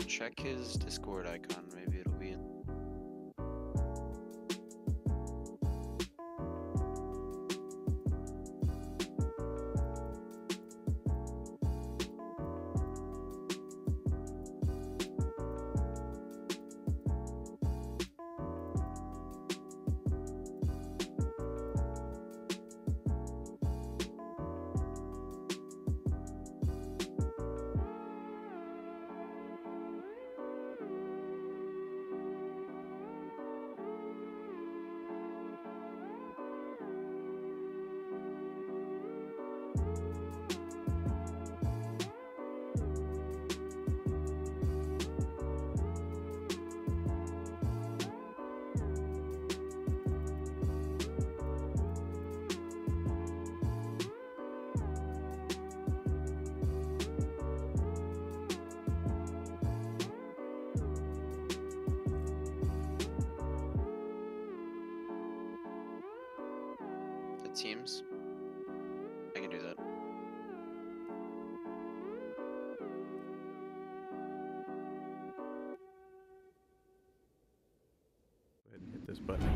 Check his Discord icon. Maybe it'll be in. Teams. I can do that. Go ahead and hit this button.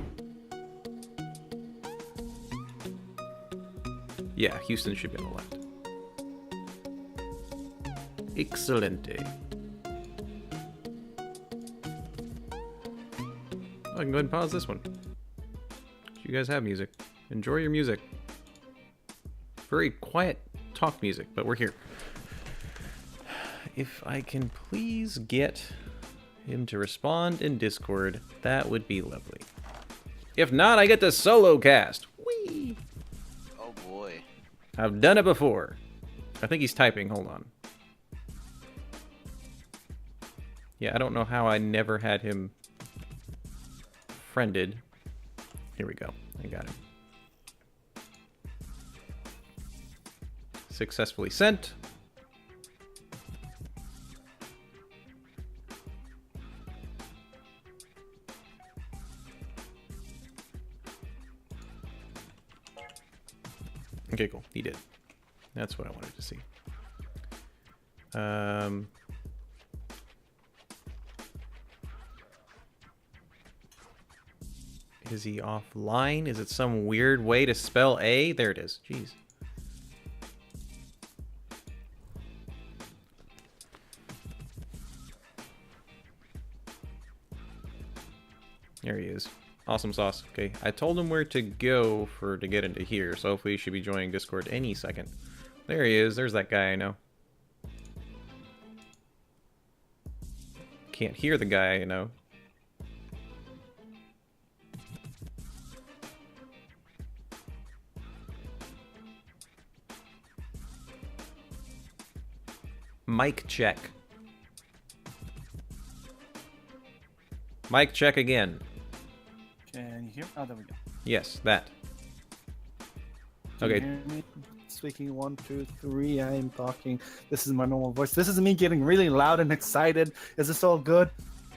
Yeah, Houston should be on the left. Excelente. I can go ahead and pause this one. You guys have music. Enjoy your music. Very quiet talk music, but we're here. If I can please get him to respond in Discord, that would be lovely. If not, I get to solo cast. Whee! Oh boy. I've done it before. I think he's typing. Hold on. Yeah, I don't know how I never had him friended. Here we go. I got him. Successfully sent. Okay, cool. He did. That's what I wanted to see. Is he offline? Is it some weird way to spell A? There it is. Jeez. There he is. Awesome sauce. Okay, I told him where to go to get into here, so hopefully he should be joining Discord any second. There he is. There's that guy I know. Can't hear the guy I know. Mic check. Mic check again. Can you hear? Oh, there we go. Yes, that. Can you Okay. hear me? Speaking 1, 2, 3. I am talking. This is my normal voice. This is me getting really loud and excited. Is this all good?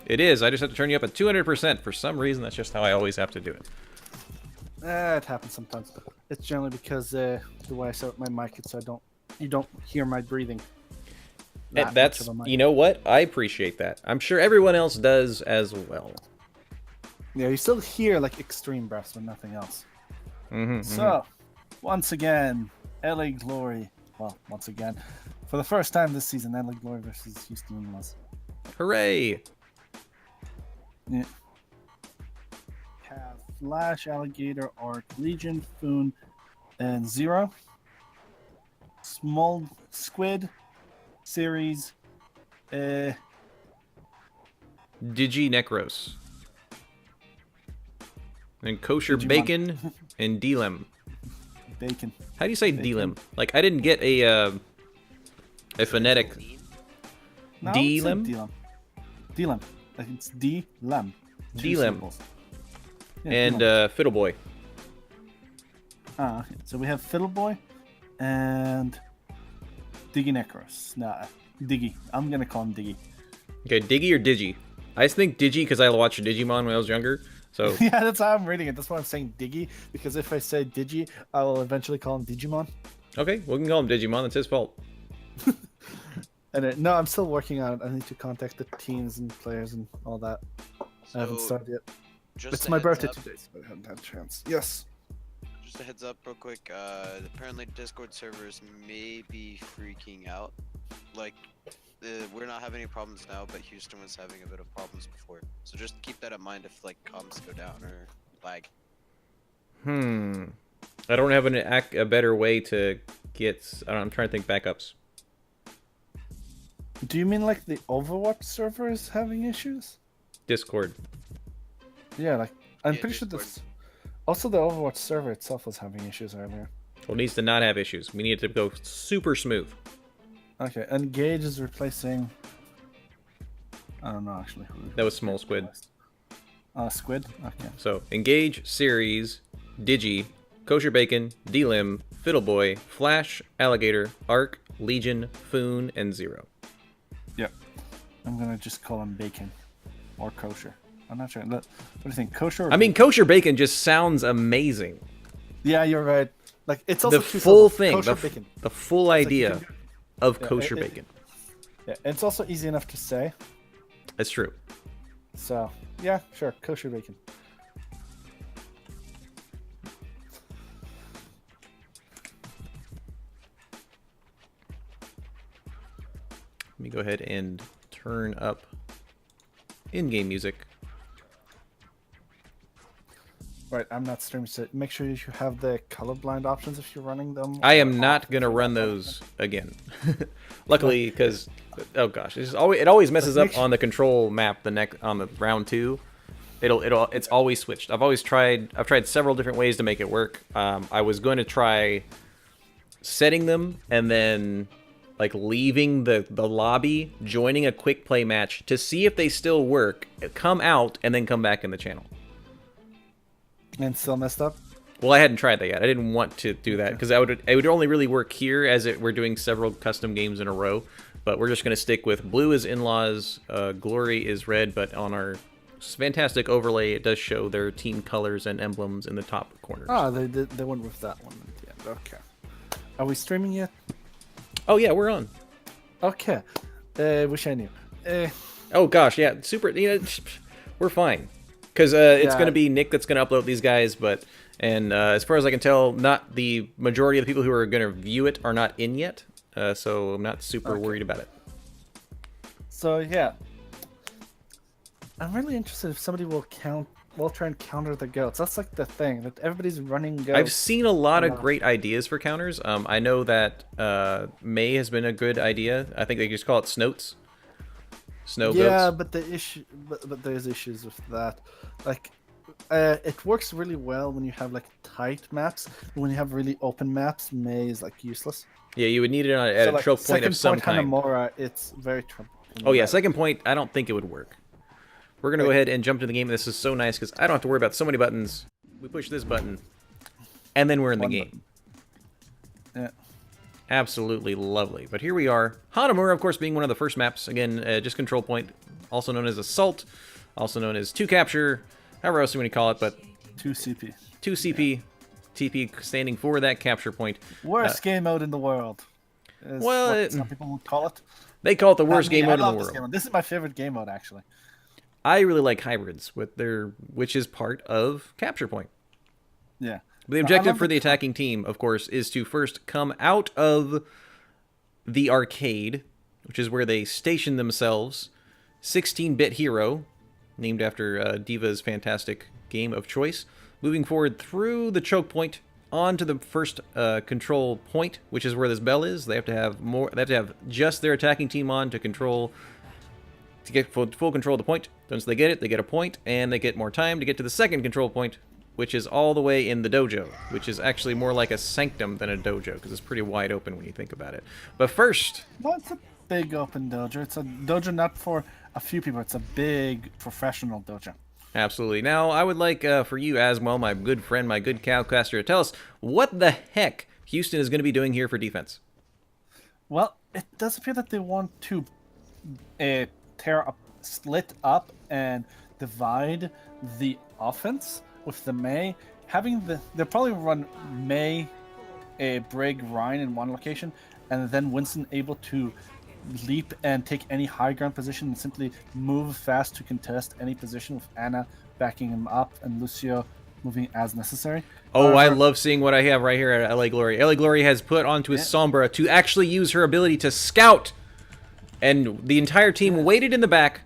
It is. I just have to turn you up at 200%. For some reason, that's just how I always have to do it. It happens sometimes. It's generally because the way I set up my mic, it's so you don't hear my breathing. That That's, much of a mic. you know what? I appreciate that. I'm sure everyone else does as well. Yeah, you still hear like extreme breaths, but nothing else. Mm-hmm, So, once again, LA Glory. Well, once again, for the first time this season, LA Glory versus Houston Inlaws. Hooray! Yeah. Have Flash, Alligator, Arc, Legion, Foon, and Zero. Small Squid, Series, Digi Necros. And Kosher Digimon. Bacon and Delem. Bacon. How do you say Bacon. Delem? Like, I didn't get a phonetic No, D-lem? Delem. Delem. Like it's D-lem. Two Delem. syllables. Yeah, and Delem. Fiddle Boy. Okay. So we have Fiddle Boy and Diggy Necros. Nah, Diggy. I'm gonna call him Diggy. Okay, Diggy or Digi? I just think Digi because I watched Digimon when I was younger. So Yeah, that's how I'm reading it. That's why I'm saying Diggy, because if I say Digi, I will eventually call him Digimon. okay, we can call him Digimon. That's his fault. And no, I'm still working on it. I need to contact the teams and players and all that. I haven't So, started yet. just It's a my heads birthday up, today, so I haven't had a chance. Yes. Just a heads up, real quick. Apparently Discord servers may be freaking out. Like, we're not having any problems now, but Houston was having a bit of problems before. So just keep that in mind if like comms go down or lag. I don't have a better way to get. I'm trying to think backups. Do you mean like the Overwatch server is having issues? Discord. Yeah, like I'm Yeah, pretty sure Discord. this. Also, the Overwatch server itself was having issues earlier. Well, it needs to not have issues. We need it to go super smooth. Okay, and Gage is replacing. I don't know actually. Who That was Small Squid. Squid. Okay. So Engage, Series, Digi, Kosher Bacon, D-Lim, Fiddleboy, Flash, Alligator, Arc, Legion, Foon, and Zero. Yep. I'm gonna just call him Bacon, or Kosher. I'm not sure. What do you think, Kosher? Or I mean, Kosher Bacon just sounds amazing. Yeah, you're right. Like it's also The two full syllables. thing, Kosher the Bacon. full It's like you idea can of Yeah, Kosher Bacon. Yeah, it's also easy enough to say. That's true. So yeah, sure, Kosher Bacon. Let me go ahead and turn up in-game music. Right, I'm not streaming, so make sure you have the colorblind options if you're running them. I am not gonna run those again. Luckily, because oh gosh, it always messes up on the control map. On the round 2, it's always switched. I've tried several different ways to make it work. I was going to try setting them and then like leaving the lobby, joining a quick play match to see if they still work, come out, and then come back in the channel. And still messed up. Well, I hadn't tried that yet. I didn't want to do that because it would only really work here as we're doing several custom games in a row. But we're just going to stick with blue is Inlaws, glory is red, but on our fantastic overlay, it does show their team colors and emblems in the top corners. Ah, they went with that one at the end. Okay. Are we streaming yet? Oh yeah, we're on. Okay. Wish I knew. Oh gosh, yeah, super. We're fine because it's Yeah. going to be Nick that's going to upload these guys, but. And as far as I can tell, not the majority of the people who are going to view it are not in yet, so I'm not super worried about it. So yeah, I'm really interested if somebody will try and counter the goats. That's like the thing that everybody's running goats. I've seen a lot of great ideas for counters. I know that May has been a good idea. I think they just call it Snoats. Snow Yeah, goats. but the issue, but there's issues with that. Like, it works really well when you have like tight maps. When you have really open maps, May is like useless. Yeah, you would need it at So, a like, choke point of some kind. Hanamura, it's very trouble. Oh yeah, second point, I don't think it would work. We're going to go ahead and jump to the game. This is so nice because I don't have to worry about so many buttons. We push this button, and then we're in the game. Yeah. Absolutely lovely. But here we are. Hanamura, of course, being one of the first maps. Again, just control point, also known as Assault, also known as 2 Capture, however else you want to call it, but 2 CP. 2 CP, TP standing for that capture point. Worst game mode in the world. Is well, what some people would call it. They call it the worst I mean, game mode I in love the this world. game mode. This is my favorite game mode, actually. I really like hybrids, which is part of capture point. Yeah. The objective for the attacking team, of course, is to first come out of the arcade, which is where they station themselves. 16-bit hero, named after Diva's fantastic game of choice. Moving forward through the choke point onto the first control point, which is where this bell is. They have to have more. They have to have just their attacking team on to get full control of the point. Once they get it, they get a point, and they get more time to get to the second control point, which is all the way in the dojo, which is actually more like a sanctum than a dojo, because it's pretty wide open when you think about it. But first... No, it's a big open dojo. It's a dojo not for a few people. It's a big professional dojo. Absolutely. Now, I would like for you, Aswell, my good friend, my good cowcaster, to tell us what the heck Houston is going to be doing here for defense. Well, it does appear that they want to split up and divide the offense with the May. They'll probably run May, Brig, Ryan in one location, and then Winston able to leap and take any high ground position and simply move fast to contest any position with Ana backing him up and Lucio moving as necessary. Oh, I love seeing what I have right here at LA Glory. LA Glory has put onto his Sombra to actually use her ability to scout, and the entire team waited in the back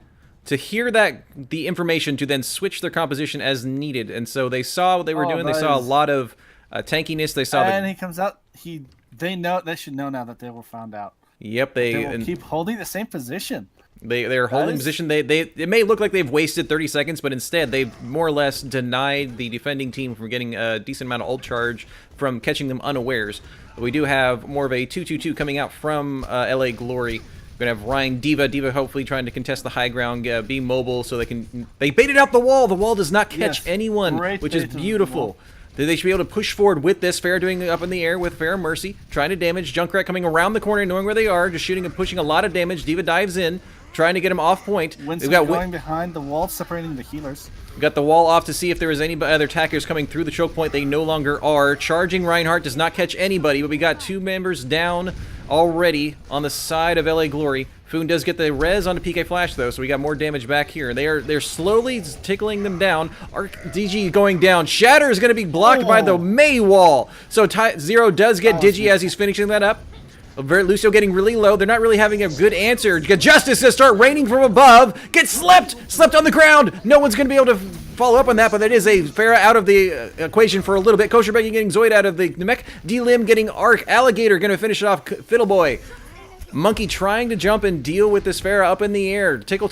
to hear the information to then switch their composition as needed. And so they saw what they were doing. They saw a lot of tankiness. They saw and he comes out. They should know now that they were found out. Yep, they will keep holding the same position. They're holding position. It may look like they've wasted 30 seconds, but instead they've more or less denied the defending team from getting a decent amount of ult charge from catching them unawares. We do have more of a 2-2-2 coming out from LA Glory. We're gonna have Ryan D.Va hopefully trying to contest the high ground, be mobile so they baited out the wall. The wall does not catch anyone, which is beautiful. They should be able to push forward with this. Fair doing up in the air with Fair Mercy, trying to damage. Junkrat coming around the corner, knowing where they are, just shooting and pushing a lot of damage. D.Va dives in, trying to get him off point. We've got going behind the wall, separating the healers. We got the wall off to see if there was any other attackers coming through the choke point. They no longer are. Charging Reinhardt does not catch anybody, but we got 2 members down already on the side of LA Glory. Foon does get the res onto PK Flash though, so we got more damage back here. They're slowly tickling them down. Arc DG going down. Shatter is going to be blocked by the May wall. So Zero does get Digi as he's finishing that up. Lucio getting really low. They're not really having a good answer. Justice to start raining from above. Get slept on the ground. No one's going to be able to follow up on that, but that is a Pharah out of the equation for a little bit. Kosher Becky getting Zoid out of the mech. D-Lim getting Arc. Alligator going to finish it off. Fiddleboy. Monkey trying to jump and deal with this Pharah up in the air. Tickle.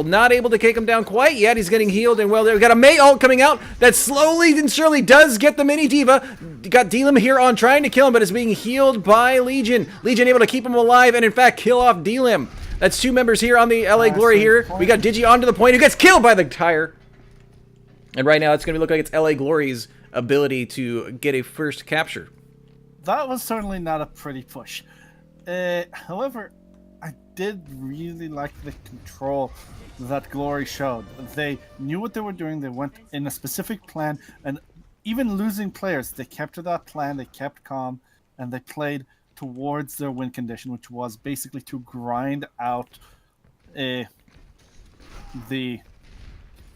Not able to take him down quite yet. He's getting healed, and well, we got a May ult coming out that slowly and surely does get the mini D.Va. Got D-Lim here on trying to kill him, but is being healed by Legion. Legion able to keep him alive and, in fact, kill off D-Lim. That's 2 members here on the LA Glory here. We got Digi onto the point who gets killed by the tire. And right now, it's going to look like it's LA Glory's ability to get a first capture. That was certainly not a pretty push. However, I did really like the control that Glory showed. They knew what they were doing. They went in a specific plan, and even losing players, they kept to that plan. They kept calm, and they played towards their win condition, which was basically to grind out the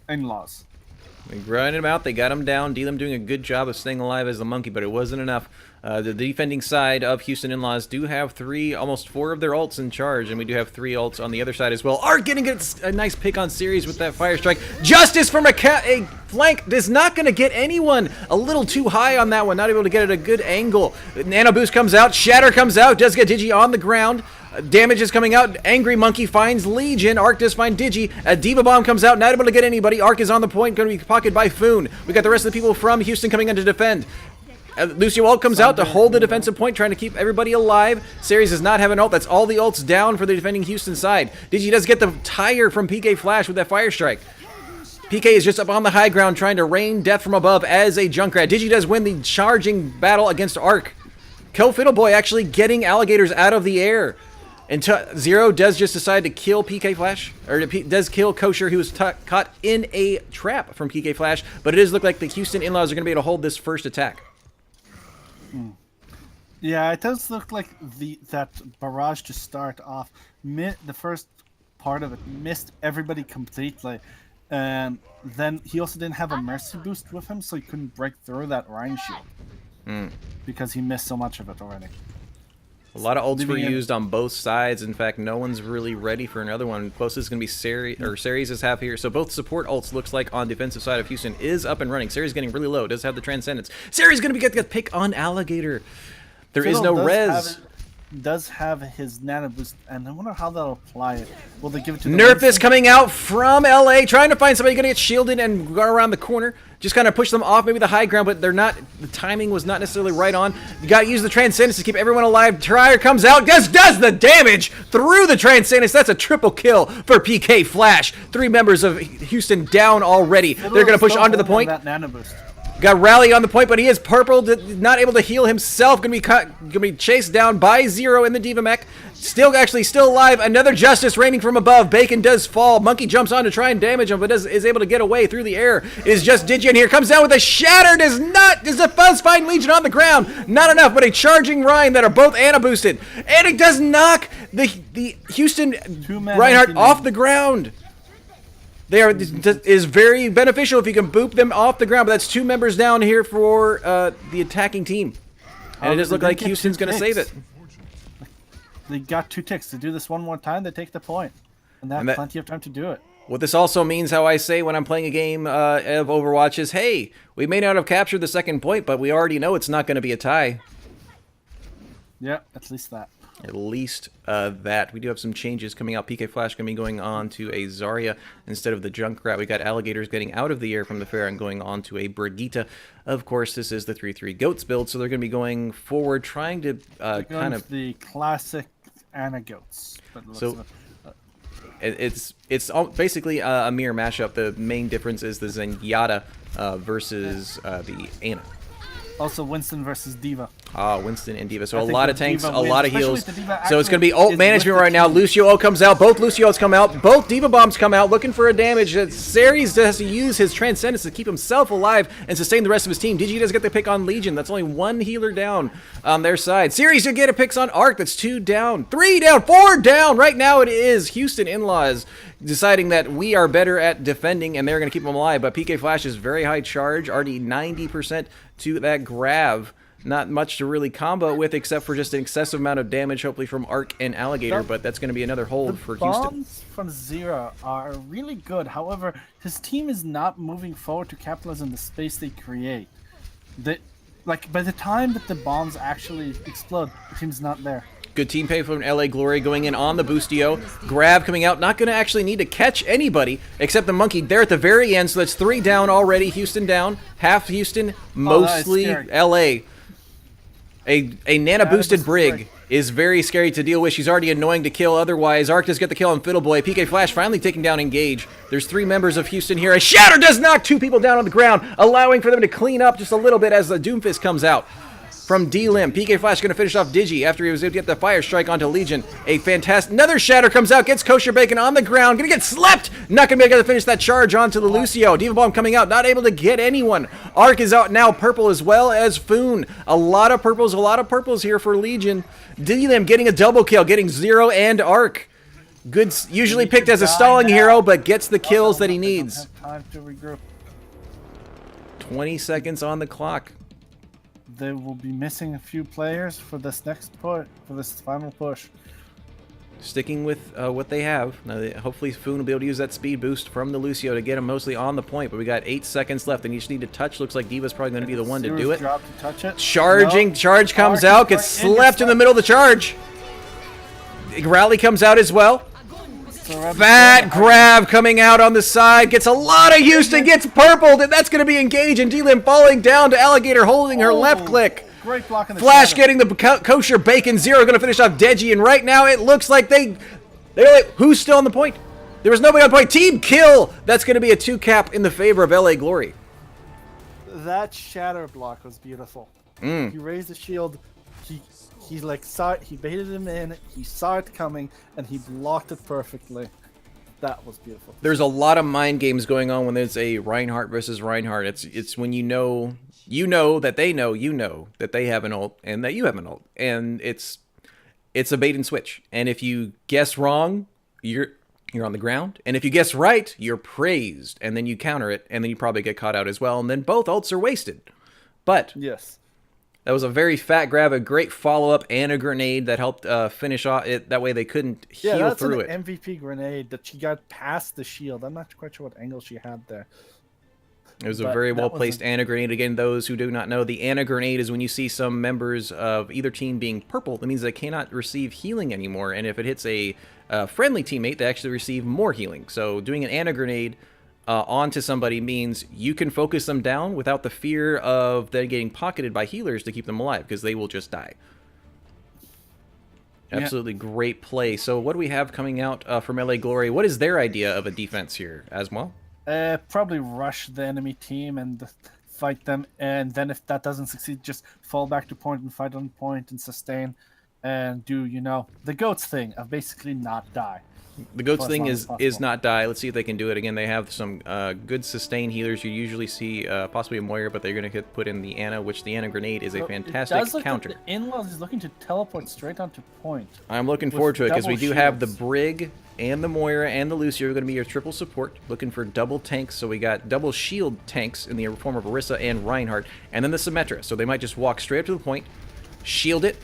Inlaws. They grinded him out. They got him down. D-Lim doing a good job of staying alive as the monkey, but it wasn't enough. The defending side of Houston Inlaws do have almost 4 of their ults in charge, and we do have 3 ults on the other side as well. Art getting a nice pick on series with that fire strike. Justice from a flank is not going to get anyone. A little too high on that one. Not able to get at a good angle. Nano Boost comes out. Shatter comes out. Does get Digi on the ground. Damage is coming out. Angry Monkey finds Legion. Arc does find Digi. A D.Va Bomb comes out. Not able to get anybody. Arc is on the point. Going to be pocketed by Foon. We got the rest of the people from Houston coming in to defend. Lucio ult comes out to hold the defensive point, trying to keep everybody alive. Series does not have an ult. That's all the ults down for the defending Houston side. Digi does get the tire from PK Flash with that fire strike. PK is just up on the high ground trying to rain death from above as a Junkrat. Digi does win the charging battle against Arc. Kill Fiddleboy actually getting alligators out of the air. And Zero does just decide to kill PK Flash, or does kill Kosher, who was caught in a trap from PK Flash. But it does look like the Houston Inlaws are going to be able to hold this first attack. Yeah, it does look like that barrage to start off. The first part of it missed everybody completely. And then he also didn't have a mercy boost with him, so he couldn't break through that Rhine shield. Because he missed so much of it already. A lot of ults were used on both sides. In fact, no one's really ready for another one. Closest is going to be Ceres is half here. So both support ults looks like on defensive side of Houston is up and running. Ceres getting really low. Does have the Transcendence. Ceres going to get the pick on Alligator. There is no res. Does have his nano boost, and I wonder how they'll apply it. Will they give it to Nerf is coming out from LA, trying to find somebody going to get shielded and go around the corner. Just kind of push them off maybe the high ground, but they're not. The timing was not necessarily right on. You got to use the Transcendence to keep everyone alive. Trier comes out, does the damage through the Transcendence. That's a triple kill for PK Flash. 3 members of Houston down already. They're going to push onto the point. That nano boost. Got Rally on the point, but he is purple, not able to heal himself. Gonna be chased down by Zero in the Diva Mech. Still alive. Another Justice raining from above. Bacon does fall. Monkey jumps on to try and damage him, but is able to get away through the air. It is just Digi in here. Comes down with a Shatter. Does a Fuzz find Legion on the ground? Not enough, but a charging Ryan that are both Ana boosted. And it does knock the Houston Reinhardt off the ground. Is very beneficial if you can boop them off the ground, but that's 2 members down here for the attacking team. And it does look like Houston's going to save it. They got 2 ticks. To do this one more time, they take the point. And they have plenty of time to do it. What this also means, how I say when I'm playing a game of Overwatch, is, hey, we may not have captured the second point, but we already know it's not going to be a tie. Yeah, at least that. At least that. We do have some changes coming out. PK Flash going to be going on to a Zarya instead of the Junkrat. We got Alligators getting out of the air from the fair and going on to a Brigitte. Of course, this is the 3-3 Goats build, so they're going to be going forward, trying to kind of... the classic Ana Goats. So it's basically a mirror mashup. The main difference is the Zenyatta versus the Ana. Also, Winston versus Diva. Winston and Diva. So a lot of tanks, a lot of heals. So it's going to be ult management right now. Lucio ult comes out. Both Lucios come out. Both Diva Bombs come out looking for a damage. Ceres has to use his Transcendence to keep himself alive and sustain the rest of his team. Digi does get the pick on Legion. That's only 1 healer down on their side. Ceres should get a pick on Arc. That's 2 down. 3 down. 4 down. Right now it is Houston Inlaws deciding that we are better at defending and they're going to keep them alive. But PK Flash is very high charge. Already 90% to that Grav. Not much to really combo with, except for just an excessive amount of damage, hopefully from Arc and Alligator, but that's going to be another hold for Houston. The bombs from Zero are really good. However, his team is not moving forward to capitalize on the space they create. By the time that the bombs actually explode, the team's not there. Good team play from LA Glory going in on the Boostio. Grab coming out, not going to actually need to catch anybody except the Monkey there at the very end, so that's 3 down already. Houston down. Half Houston, mostly LA. A Nana-boosted Brig is very scary to deal with. She's already annoying to kill otherwise. Arc does get the kill on Fiddleboy. PK Flash finally taking down Engage. There's 3 members of Houston here. A Shatter does knock 2 people down on the ground, allowing for them to clean up just a little bit as the Doomfist comes out. From D-Lim, PK Flash going to finish off Digi after he was able to get the Fire Strike onto Legion. A fantastic... Another Shatter comes out, gets Kosher Bacon on the ground. Going to get slept! Not going to be able to finish that charge onto the Lucio. Diva Bomb coming out, not able to get anyone. Arc is out now, purple as well as Foon. A lot of purples here for Legion. D-Lim getting a double kill, getting Zero and Arc. Good, usually picked as a stalling hero, but gets the kills that he needs. Time to regroup. 20 seconds on the clock. They will be missing a few players for this next push, for this final push. Sticking with what they have. Now, hopefully Foon will be able to use that speed boost from the Lucio to get him mostly on the point, but we got 8 seconds left and you just need to touch. Looks like Diva's probably going to be the one to do it. To touch it. Charging, charge comes out, gets slept in the middle of the charge. Rally comes out as well. Fat Grab coming out on the side, gets a lot of Houston, gets purpled, and that's going to be engaged, and D-Lim falling down to Alligator holding her left click. Great block in the Flash getting the Kosher Bacon. Zero going to finish off Deji, and right now it looks like they're like, who's still on the point? There was nobody on point. Team kill! That's going to be a 2-cap in the favor of LA Glory. That Shatter block was beautiful. He raised the shield, he like saw it, he baited him in, he saw it coming, and he blocked it perfectly. That was beautiful. There's a lot of mind games going on when there's a Reinhardt versus Reinhardt. It's when you know that they know that they have an ult and that you have an ult, and it's a bait and switch. And if you guess wrong, you're on the ground, and if you guess right, you're praised, and then you counter it, and then you probably get caught out as well, and then both ults are wasted. But yes. That was a very fat grab, a great follow-up, and a grenade that helped finish off it. That way they couldn't heal through it. Yeah, that's an MVP grenade that she got past the shield. I'm not quite sure what angle she had there. It was a very well-placed Ana grenade. Again, those who do not know, the Ana grenade is when you see some members of either team being purple. That means they cannot receive healing anymore. And if it hits a friendly teammate, they actually receive more healing. So doing an Ana grenade onto somebody means you can focus them down without the fear of them getting pocketed by healers to keep them alive, because they will just die. Absolutely great play. So what do we have coming out from LA Glory? What is their idea of a defense here, Asmal? Probably rush the enemy team and fight them, and then if that doesn't succeed, just fall back to point and fight on point and sustain, and do the goats thing of basically not die. The goats for as thing long is as possible. not die. Let's see if they can do it again. They have some good sustain healers. You usually see possibly a Moira, but they're going to put in the Ana, which the Ana grenade is a So fantastic it does look counter. Like the Inlaws is looking to teleport straight onto point. I'm looking with forward to it because we double do have the shields. Brig and the Moira and the Lucio are going to be your triple support, looking for double tanks. So we got double shield tanks in the form of Orisa and Reinhardt, and then the Symmetra. So they might just walk straight up to the point, shield it.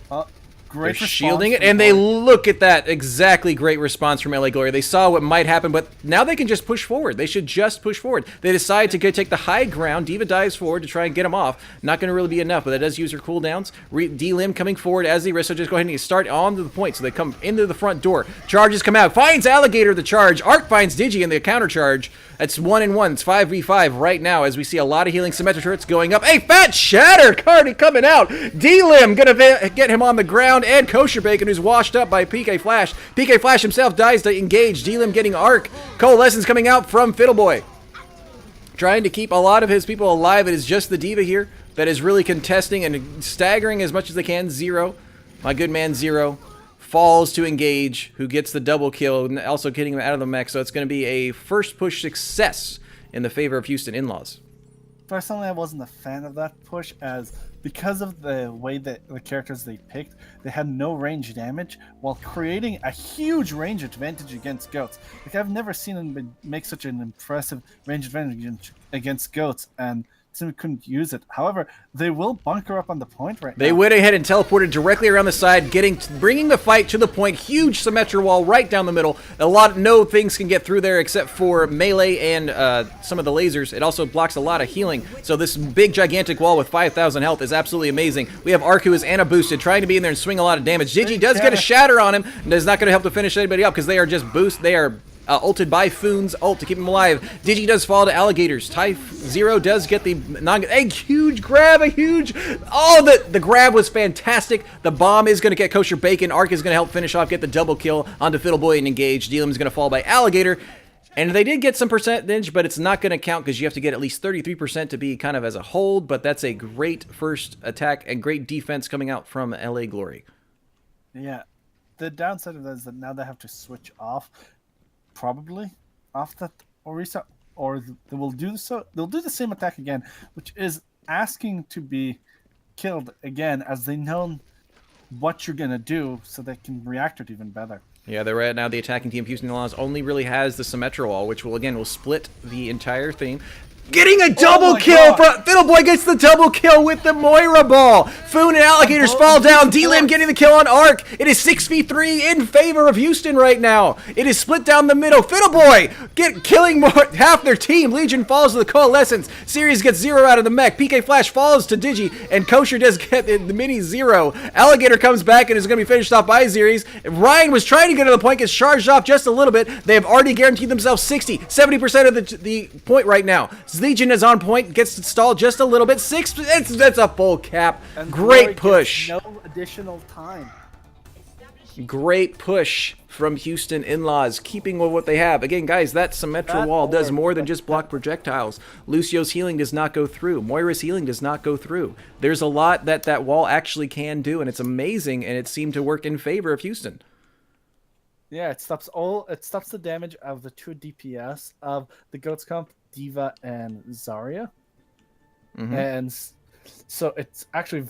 Great They're shielding response it, from and they Glory. look at that. Exactly great response from LA Glory. They saw what might happen, but now they can just push forward. They should just push forward. They decide to go take the high ground. Diva dives forward to try and get him off. Not going to really be enough, but that does use her cooldowns. D-Lim coming forward as the Orisa. Just go ahead and start on to the point. So they come into the front door. Charges come out. Finds Alligator the charge. Arc finds Digi in the counter charge. That's 1-1. It's 5v5 right now as we see a lot of healing Symmetra turrets going up. A fat shatter card coming out. D-Lim going to get him on the ground, and Kosher Bacon, who's washed up by PK Flash. PK Flash himself dies to engage. D-Lim getting Arc. Coalescence coming out from Fiddleboy. Trying to keep a lot of his people alive. It is just the Diva here that is really contesting and staggering as much as they can. Zero. My good man Zero falls to engage, who gets the double kill, and also getting him out of the mech. So it's going to be a first push success in the favor of Houston Inlaws. Personally, I wasn't a fan of that push, as because of the way that the characters they picked, they had no range damage while creating a huge range advantage against goats. Like, I've never seen them make such an impressive range advantage against goats, and simply couldn't use it. However, they will bunker up on the point right now. They went ahead and teleported directly around the side, bringing the fight to the point. Huge Symmetra wall right down the middle. No things can get through there except for melee and some of the lasers. It also blocks a lot of healing. So this big gigantic wall with 5,000 health is absolutely amazing. We have Arc, who is Ana boosted, trying to be in there and swing a lot of damage. Digi does get a shatter on him, and is not going to help to finish anybody up because they are just They are ulted by Foon's ult to keep him alive. Digi does fall to Alligators. Zero does get the a huge grab, the grab was fantastic. The bomb is going to get Kosher Bacon. Arc is going to help finish off, get the double kill onto Fiddleboy and engage. D-Lim is going to fall by Alligator. And they did get some percentage, but it's not going to count because you have to get at least 33% to be kind of as a hold. But that's a great first attack and great defense coming out from LA Glory. Yeah. The downside of that is that now they have to switch off. Probably off that Orisa, or they will do so. They'll do the same attack again, which is asking to be killed again, as they know what you're gonna do, so they can react to it even better. Yeah, they're right now. The attacking team of Houston Inlaws only really has the Symmetra wall, which will split the entire thing. Getting a double kill! Fiddleboy gets the double kill with the Moira ball! Foon and Alligators fall down! D-Lim getting the kill on Arc! It is 6v3 in favor of Houston right now! It is split down the middle. Fiddleboy killing half their team! Legion falls to the Coalescence. Series gets Zero out of the mech. PK Flash falls to Digi, and Kosher does get the mini Zero. Alligator comes back and is going to be finished off by Series. Ryan was trying to get to the point, gets charged off just a little bit. They have already guaranteed themselves 70% of the point right now. Legion is on point, gets stalled just a little bit. That's a full cap. And Great push. No additional time. Great push from Houston Inlaws, keeping with what they have. Again, guys, that Symmetra wall does more than just block projectiles. Lucio's healing does not go through. Moira's healing does not go through. There's a lot that wall actually can do, and it's amazing, and it seemed to work in favor of Houston. Yeah, it stops the damage of the two DPS of the Goats Comp, Diva, and Zarya. And so it's actually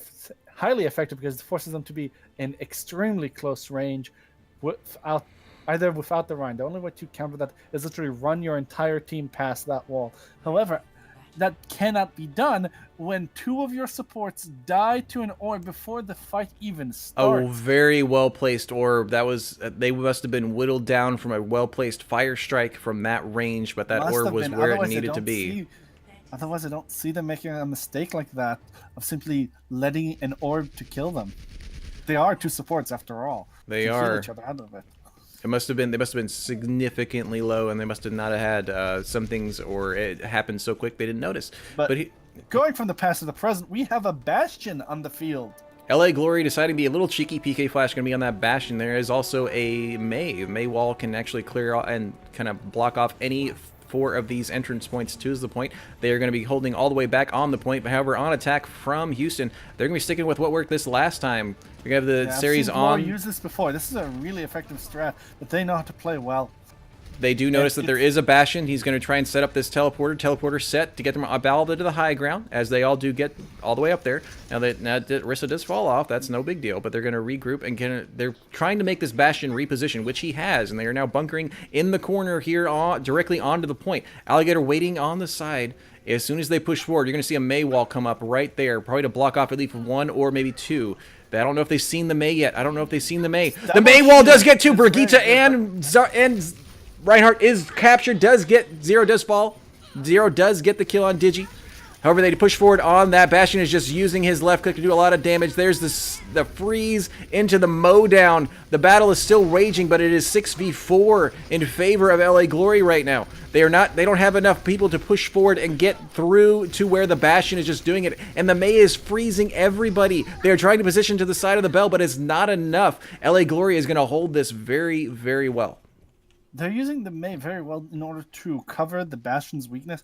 highly effective because it forces them to be in extremely close range without the Rhine. The only way to counter that is literally run your entire team past that wall. However, that cannot be done when two of your supports die to an orb before the fight even starts. Oh, very well placed orb. They must have been whittled down from a well placed fire strike from that range, but that orb was where it needed to be. Otherwise, I don't see them making a mistake like that of simply letting an orb to kill them. They are two supports after all. They heal are. each other out of it. They must have been significantly low, and they must have not have had some things, or it happened so quick they didn't notice. But going from the past to the present, we have a Bastion on the field. LA Glory deciding to be a little cheeky. PK Flash going to be on that Bastion. There is also a May. May wall can actually clear out and kind of block off any 4 of these entrance points to the point. They are going to be holding all the way back on the point. But however, on attack from Houston, they're going to be sticking with what worked this last time. We have the series on. I've used this before. This is a really effective strat, but they know how to play well. They do notice that there is a Bastion. He's going to try and set up this teleporter. Teleporter set to get them all to the high ground, as they all do get all the way up there. Now Rissa does fall off. That's no big deal, but they're going to regroup and they're trying to make this Bastion reposition, which he has, and they are now bunkering in the corner here directly onto the point. Alligator waiting on the side. As soon as they push forward, you're going to see a Mei wall come up right there, probably to block off at least 1 or maybe 2. I don't know if they've seen the Mei yet. I don't know if they've seen the Mei. The Mei wall does get 2. Brigitte and Reinhardt is captured, Zero does fall. Zero does get the kill on Digi. However, they push forward on that. Bastion is just using his left click to do a lot of damage. There's the freeze into the mow down. The battle is still raging, but it is 6v4 in favor of LA Glory right now. They don't have enough people to push forward and get through to where the Bastion is just doing it. And the Mei is freezing everybody. They're trying to position to the side of the bell, but it's not enough. LA Glory is going to hold this very, very well. They're using the Mei very well in order to cover the Bastion's weakness,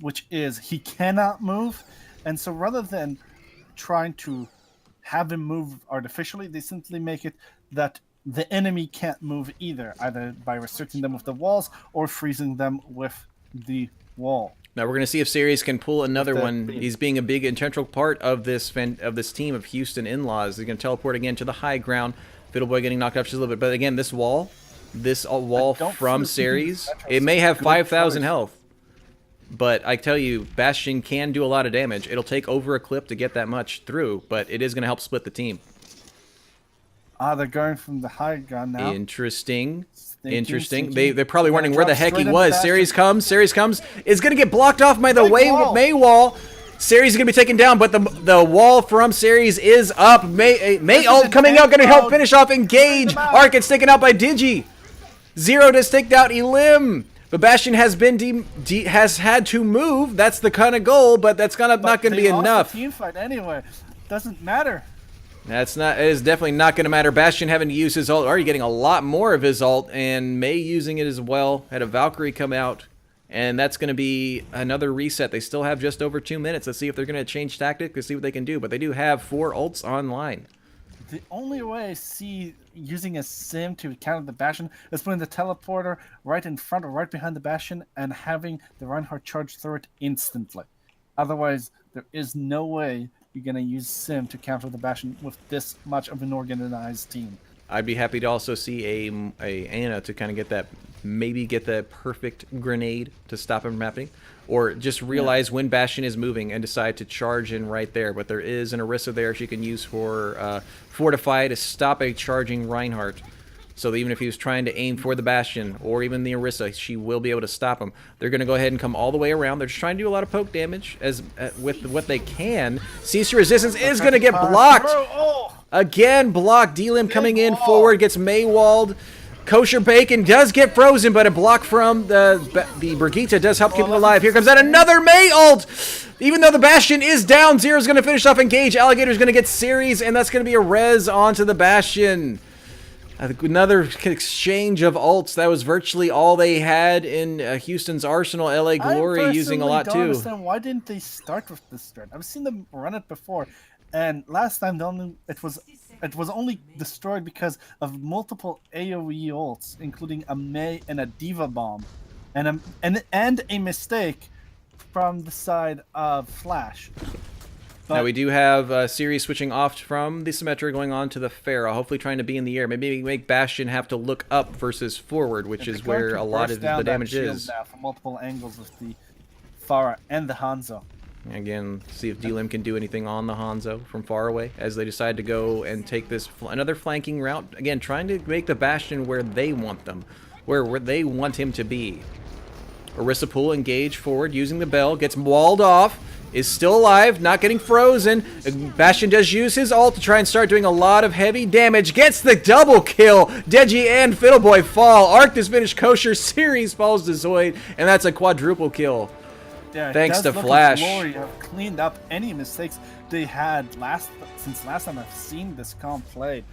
which is he cannot move. And so rather than trying to have him move artificially, they simply make it that the enemy can't move either by restricting them with the walls or freezing them with the wall. Now we're going to see if Series can pull another one. He's being a big integral part of this team of Houston Inlaws. He's going to teleport again to the high ground. Fiddleboy getting knocked up just a little bit. But again, this wall from Series, it may have 5,000 health. But I tell you, Bastion can do a lot of damage. It'll take over a clip to get that much through, but it is going to help split the team. They're going from the high ground now. Interesting. They're probably wondering where the heck he was. Series comes, is going to get blocked off by the Mei wall. Series is going to be taken down, but the wall from Series is up. Mei ult coming out, going to help finish off Engage. Arc gets taken out by Digi. Zero just take out Elim. But Bastion has had to move. That's the kind of goal, but that's not going to be enough. Team fight anyway. Doesn't matter. It is definitely not going to matter. Bastion having to use his ult, already getting a lot more of his ult, and Mei using it as well. Had a Valkyrie come out, and that's going to be another reset. They still have just over 2 minutes. Let's see if they're going to change tactic to see what they can do. But they do have 4 ults online. The only way I see using a sim to counter the Bastion is putting the teleporter right in front or right behind the Bastion and having the Reinhardt charge through it instantly. Otherwise, there is no way you're going to use sim to counter the Bastion with this much of an organized team. I'd be happy to also see a Ana to kind of get that perfect grenade to stop him from happening, or just realize when Bastion is moving and decide to charge in right there. But there is an Orisa there she can use for Fortify to stop a charging Reinhardt. So that even if he was trying to aim for the Bastion or even the Orisa, she will be able to stop him. They're going to go ahead and come all the way around. They're just trying to do a lot of poke damage with what they can. CC Resistance is going to get blocked. Again, blocked. D-Lim coming in forward, gets Mei-walled. Kosher Bacon does get frozen, but a block from the Brigitte does help keep him alive. Here comes out another Mei ult! Even though the Bastion is down, Zero's going to finish off Engage. Alligator's going to get Series, and that's going to be a res onto the Bastion. Another exchange of ults. That was virtually all they had in Houston's arsenal. LA Glory using a lot too. I don't understand why didn't they start with this strat? I've seen them run it before, and last time it was only destroyed because of multiple AoE ults, including a Mei and a Diva bomb, and a mistake from the side of Flash. Now we do have Series switching off from the Symmetra going on to the Pharah, hopefully trying to be in the air. Maybe make Bastion have to look up versus forward, which is where a lot of the damage is. Now from multiple angles with the Pharah and the Hanzo. Again, see if D-Lim can do anything on the Hanzo from far away as they decide to go and take this another flanking route. Again, trying to make the Bastion where they want them, where they want him to be. Orisa Pool engage forward using the bell, gets walled off. Is still alive, not getting frozen. Bastion does use his ult to try and start doing a lot of heavy damage. Gets the double kill. Deji and Fiddleboy fall. Arc does finish Kosher. Series falls to Zoid, and that's a quadruple kill. Yeah, thanks to Flash. Glory have cleaned up any mistakes they had since last time I've seen this comp played.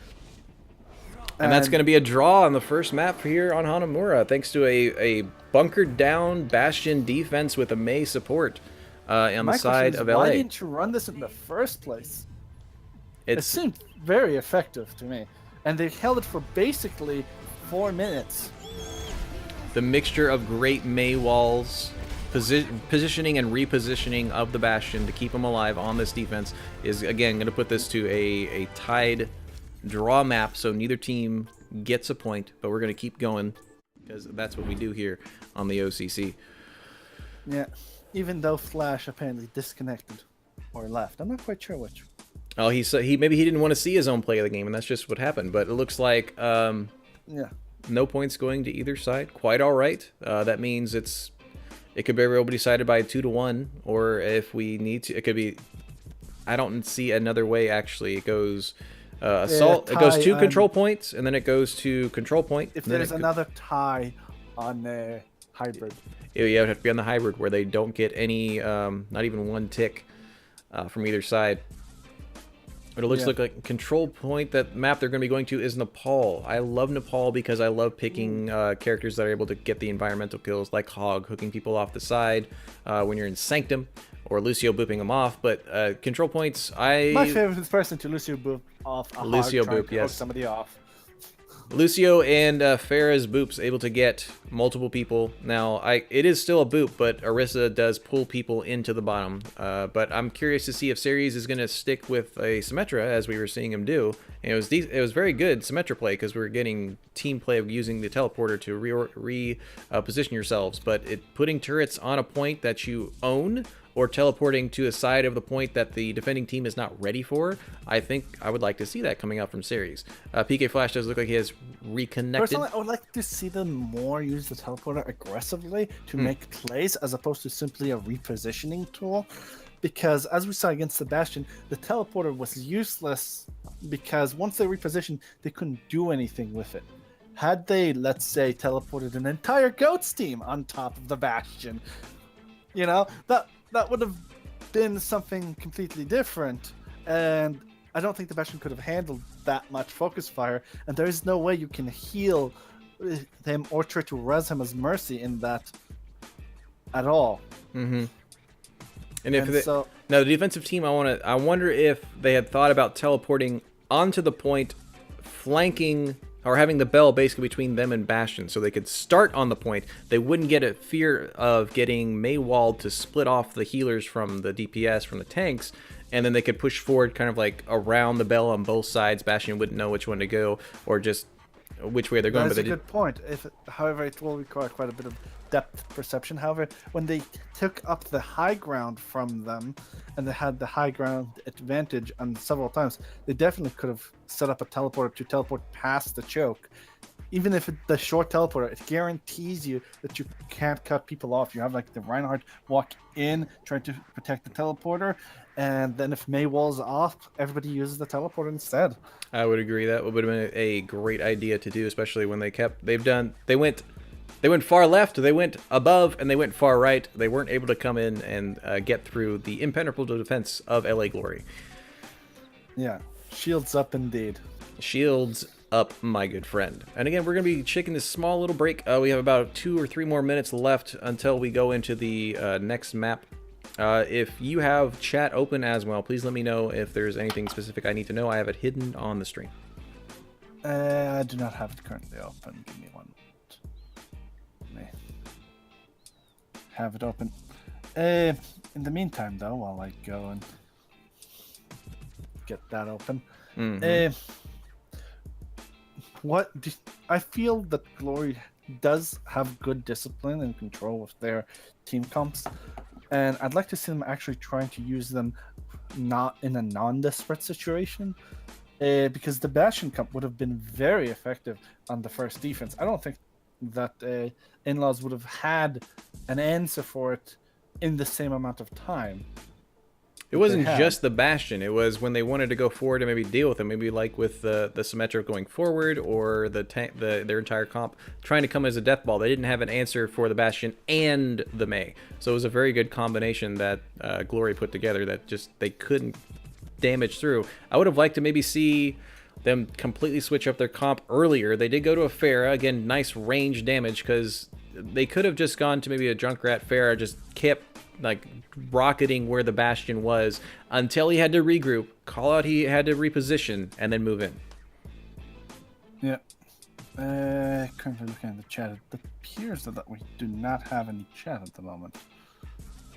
And that's going to be a draw on the first map here on Hanamura, thanks to a bunkered down Bastion defense with a Mei support on the side of LA. Why didn't you run this in the first place? It seemed very effective to me. And they held it for basically 4 minutes. The mixture of great Mei walls, positioning and repositioning of the Bastion to keep them alive on this defense is, again, going to put this to a tied draw map, so neither team gets a point, but we're going to keep going because that's what we do here on the OCC. Yeah, even though Flash apparently disconnected or left. I'm not quite sure which. Oh, maybe he didn't want to see his own play of the game, and that's just what happened. But it looks like no points going to either side. Quite all right. That means it could very well be decided by 2-1, or if we need to, it could be. I don't see another way. Actually, it goes. Assault. It goes to control points, and then it goes to control point. If there's another tie on the hybrid, you have to be on the hybrid where they don't get any, not even one tick from either side. But it looks like control point. That map they're going to be going to is Nepal. I love Nepal because I love picking characters that are able to get the environmental kills, like Hog, hooking people off the side when you're in Sanctum, or Lucio booping them off. But control points, my favorite person to Lucio boop off. Lucio boop, yes. Hook somebody off. Lucio and Farah's boops able to get multiple people. Now, it is still a boop, but Orisa does pull people into the bottom. But I'm curious to see if Ceres is going to stick with a Symmetra, as we were seeing him do. And it was very good Symmetra play, because we were getting team play of using the teleporter to reposition yourselves. But putting turrets on a point that you own, or teleporting to a side of the point that the defending team is not ready for, I think I would like to see that coming out from Ceres. PK Flash does look like he has reconnected. Personally, I would like to see them more use the teleporter aggressively to make plays, as opposed to simply a repositioning tool. Because as we saw against Sebastian, the teleporter was useless because once they repositioned, they couldn't do anything with it. Had they, let's say, teleported an entire Goats team on top of the Bastion, that would have been something completely different, and I don't think the Bastion could have handled that much focus fire, and there is no way you can heal him or try to res him as Mercy in that at all. Mm-hmm. And now the defensive team, I wonder if they had thought about teleporting onto the point, flanking, or having the bell basically between them and Bastion, so they could start on the point. They wouldn't get a fear of getting Maywald to split off the healers from the DPS, from the tanks, and then they could push forward kind of like around the bell on both sides. Bastion wouldn't know which one to go, or just which way they're going. That's a good point. However, it will require quite a bit of depth perception. However, when they took up the high ground from them, and they had the high ground advantage on several times, they definitely could have set up a teleporter to teleport past the choke. Even if the short teleporter, it guarantees you that you can't cut people off. You have like the Reinhardt walk in, trying to protect the teleporter, and then if Mei wall's off, everybody uses the teleporter instead. I would agree. That would have been a great idea to do, especially when they went far left, they went above, and they went far right. They weren't able to come in and get through the impenetrable defense of LA Glory. Yeah, shields up indeed. Shields up, my good friend. And again, we're going to be taking this small little break. We have about 2 or 3 more minutes left until we go into the next map. If you have chat open as well, please let me know if there's anything specific I need to know. I have it hidden on the stream. I do not have it currently open. Give me one. Have it open. In the meantime, though, while I go and get that open, I feel that Glory does have good discipline and control with their team comps, and I'd like to see them actually trying to use them not in a non-desperate situation, because the Bastion comp would have been very effective on the first defense. I don't think that Inlaws would have had an answer for it in the same amount of time. It wasn't just the Bastion. It was when they wanted to go forward and maybe deal with it. Maybe like with the Symmetra going forward, or their entire comp trying to come as a death ball. They didn't have an answer for the Bastion and the Mei. So it was a very good combination that Glory put together that just they couldn't damage through. I would have liked to maybe see them completely switch up their comp earlier. They did go to a Pharah. Again, nice range damage because they could have just gone to maybe a Junkrat. Pharah just kept like rocketing where the Bastion was until he had to regroup, call out he had to reposition, and then move in. Yeah. Currently looking at the chat, it appears that we do not have any chat at the moment.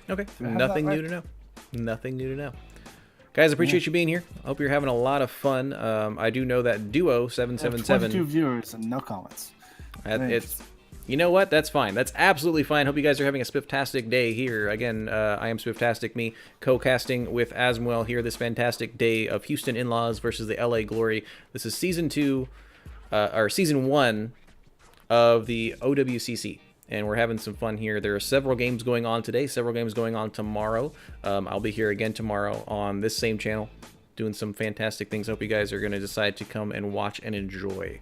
Okay, Do I have nothing that new right? to know. Nothing new to know. Guys, appreciate you being here. I hope you're having a lot of fun. I do know that Duo 777. 22 viewers and no comments. It's, you know what? That's fine. That's absolutely fine. Hope you guys are having a Swiftastic day here. Again, I am Swiftastic, me co-casting with Asmuel here this fantastic day of Houston Inlaws versus the LA Glory. This is season 2, or season 1 of the OWCC. And we're having some fun here. There are several games going on today, several games going on tomorrow. I'll be here again tomorrow on this same channel doing some fantastic things. Hope you guys are going to decide to come and watch and enjoy.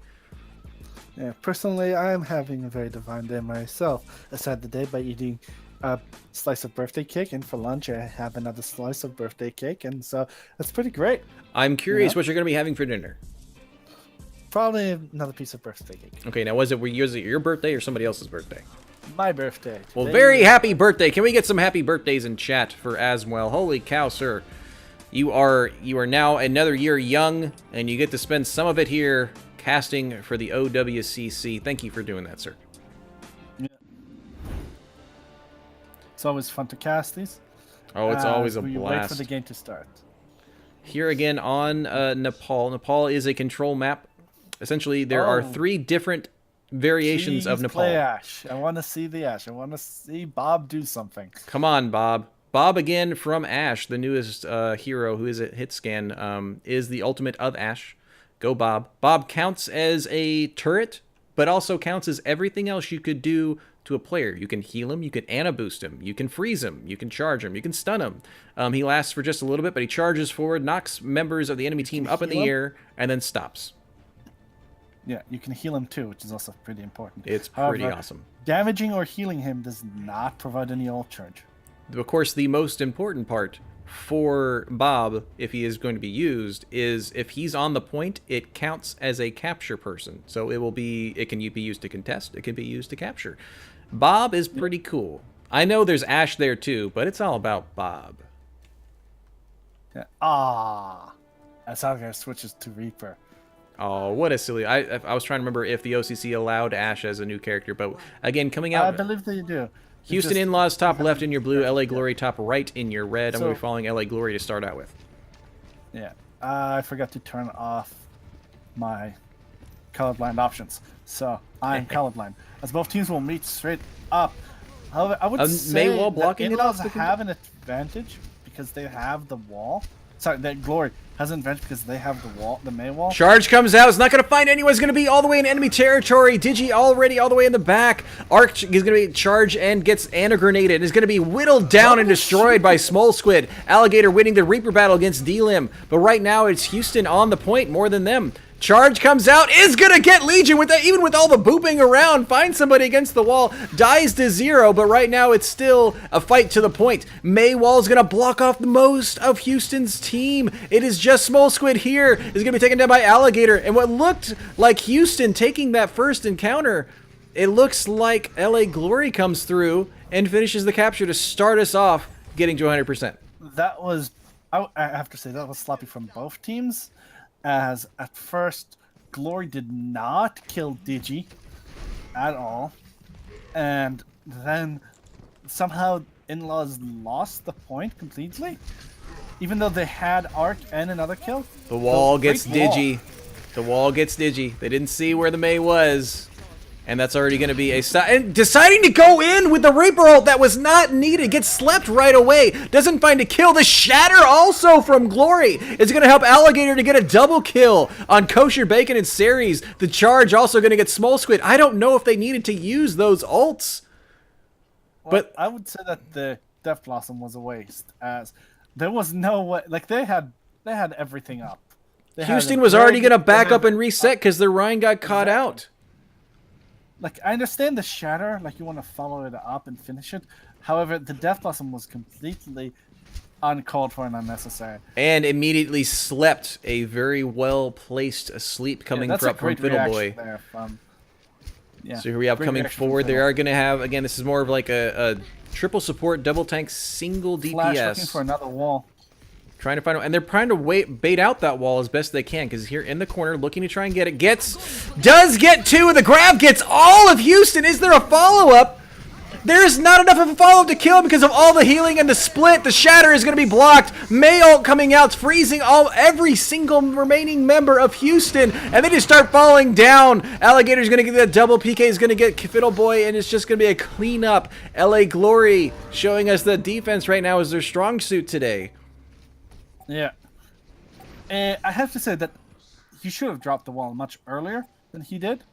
Yeah, personally, I am having a very divine day myself. I started the day by eating a slice of birthday cake, and for lunch I have another slice of birthday cake, and so that's pretty great. I'm curious what you're going to be having for dinner. Probably another piece of birthday cake. Okay, now was it your birthday or somebody else's birthday? My birthday. Well, Today very is- happy birthday. Can we get some happy birthdays in chat for Asmuel? Holy cow, sir. You are now another year young, and you get to spend some of it here casting for the OWCC. Thank you for doing that, sir. Yeah. It's always fun to cast these. Oh, it's always a we wait blast. for the game to start. Here again on Nepal. Nepal is a control map. Essentially, there are 3 different variations of Please Nepal. play Ash. I want to see the Ash. I want to see Bob do something. Come on, Bob. Bob again from Ash, the newest hero who is at Hitscan, is the ultimate of Ash. Go Bob. Bob counts as a turret, but also counts as everything else you could do to a player. You can heal him, you can Ana boost him, you can freeze him, you can charge him, you can stun him. He lasts for just a little bit, but he charges forward, knocks members of the enemy team up in the air, and then stops. Yeah, you can heal him too, which is also pretty important. It's pretty However, awesome. Damaging or healing him does not provide any ult charge. Of course, the most important part for Bob, if he is going to be used, is if he's on the point, it counts as a capture person. So it can be used to contest, it can be used to capture. Bob is pretty cool. I know there's Ash there too, but it's all about Bob. Yeah. That's how it switches to Reaper. Oh, what a silly... I was trying to remember if the OCC allowed Ash as a new character, but again, coming out... I believe they do. Houston Inlaws top left in your blue, LA Glory top right in your red. I'm So- going to be following LA Glory to start out with. Yeah. I forgot to turn off my colorblind options. So I'm colorblind. As both teams will meet straight up. However, I would say Maywall blocking that it off Inlaws the have an advantage because they have the wall. Sorry, that Glory has an advantage because they have the wall, the Maywall. Charge comes out. It's not going to find anyone. It's going to be all the way in enemy territory. Digi already all the way in the back. Arc is going to be charged and gets Ana grenaded. Is going to be whittled down and destroyed by Small Squid. Alligator winning the Reaper battle against D-Lim. But right now it's Houston on the point more than them. Charge comes out, is gonna get Legion with that, even with all the booping around, finds somebody against the wall, dies to 0, but right now it's still a fight to the point. Maywall's gonna block off the most of Houston's team. It is just Small Squid here, is gonna be taken down by Alligator, and what looked like Houston taking that first encounter, it looks like LA Glory comes through and finishes the capture to start us off, getting to 100%. That was, I have to say, that was sloppy from both teams. As at first, Glory did not kill Digi at all, and then somehow Inlaws lost the point completely, even though they had Arc and another kill. The wall gets great wall. Digi. The wall gets Digi. They didn't see where the May was. And that's already going to be a... And deciding to go in with the Reaper ult that was not needed. Gets slept right away. Doesn't find a kill. The Shatter also from Glory is going to help Alligator to get a double kill on Kosher Bacon and Ceres. The Charge also going to get Small Squid. I don't know if they needed to use those ults. Well, But I would say that the Death Blossom was a waste, as there was no way. Like they had everything up. They had Houston a was already build, going to back they up had- and reset because their Rhine got caught out. Like, I understand the Shatter, like you want to follow it up and finish it. However, the Death Blossom was completely uncalled for and unnecessary. And immediately slept a very well-placed sleep coming that's from a great Fiddleboy. reaction there from, So here we have great coming reaction from forward. They Fiddle. are going to have, again, this is more of like a triple support, double tank, single Flash looking DPS. for another wall. Trying to find, and they're trying to bait out that wall as best they can, because here in the corner, looking to try and get it. Does get two. The grab gets all of Houston. Is there a follow-up? There's not enough of a follow-up to kill him because of all the healing and the split. The shatter is going to be blocked. Mayo coming out, freezing every single remaining member of Houston, and they just start falling down. Alligator's going to get that double. PK is going to get Fiddleboy, and it's just going to be a cleanup. LA Glory showing us that defense right now is their strong suit today. Yeah. I have to say that he should have dropped the wall much earlier than he did.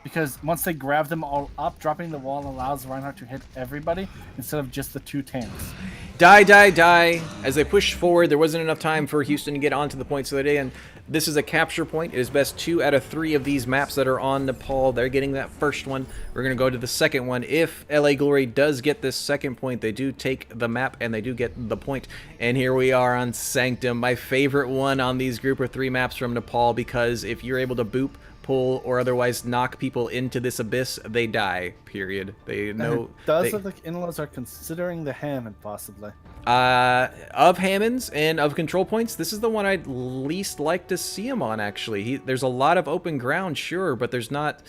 Because once they grab them all up, dropping the wall allows Reinhardt to hit everybody instead of just the 2 tanks. Die. As they push forward, there wasn't enough time for Houston to get onto the points of the day, and this is a capture point. It is best 2 out of 3 of these maps that are on Nepal. They're getting that first one. We're going to go to the second one. If LA Glory does get this second point, they do take the map, and they do get the point. And here we are on Sanctum, my favorite one on these group of 3 maps from Nepal, because if you're able to boop, pull, or otherwise knock people into this abyss, they die, period. They know. It does look like Inlaws are considering the Hammond, possibly. Of Hammonds and of control points, this is the one I'd least like to see him on, actually. There's a lot of open ground, sure, but there's not...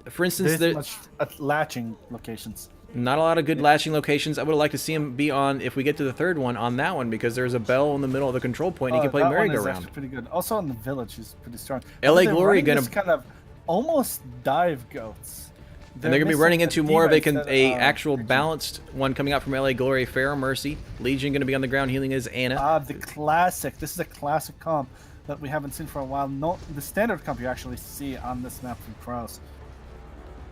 for instance, there's much latching locations. Not a lot of good latching locations. I would like to see him be on, if we get to the third one, on that one, because there's a bell in the middle of the control point. He can play merry-go-round. Pretty good. Also on the village, he's pretty strong. LA Glory gonna kind of almost dive goats. And they're gonna be running into more of a actual balanced one coming out from LA Glory. Pharaoh Mercy, Legion gonna be on the ground healing his Ana. The classic. This is a classic comp that we haven't seen for a while. No, the standard comp you actually see on this map from Pros.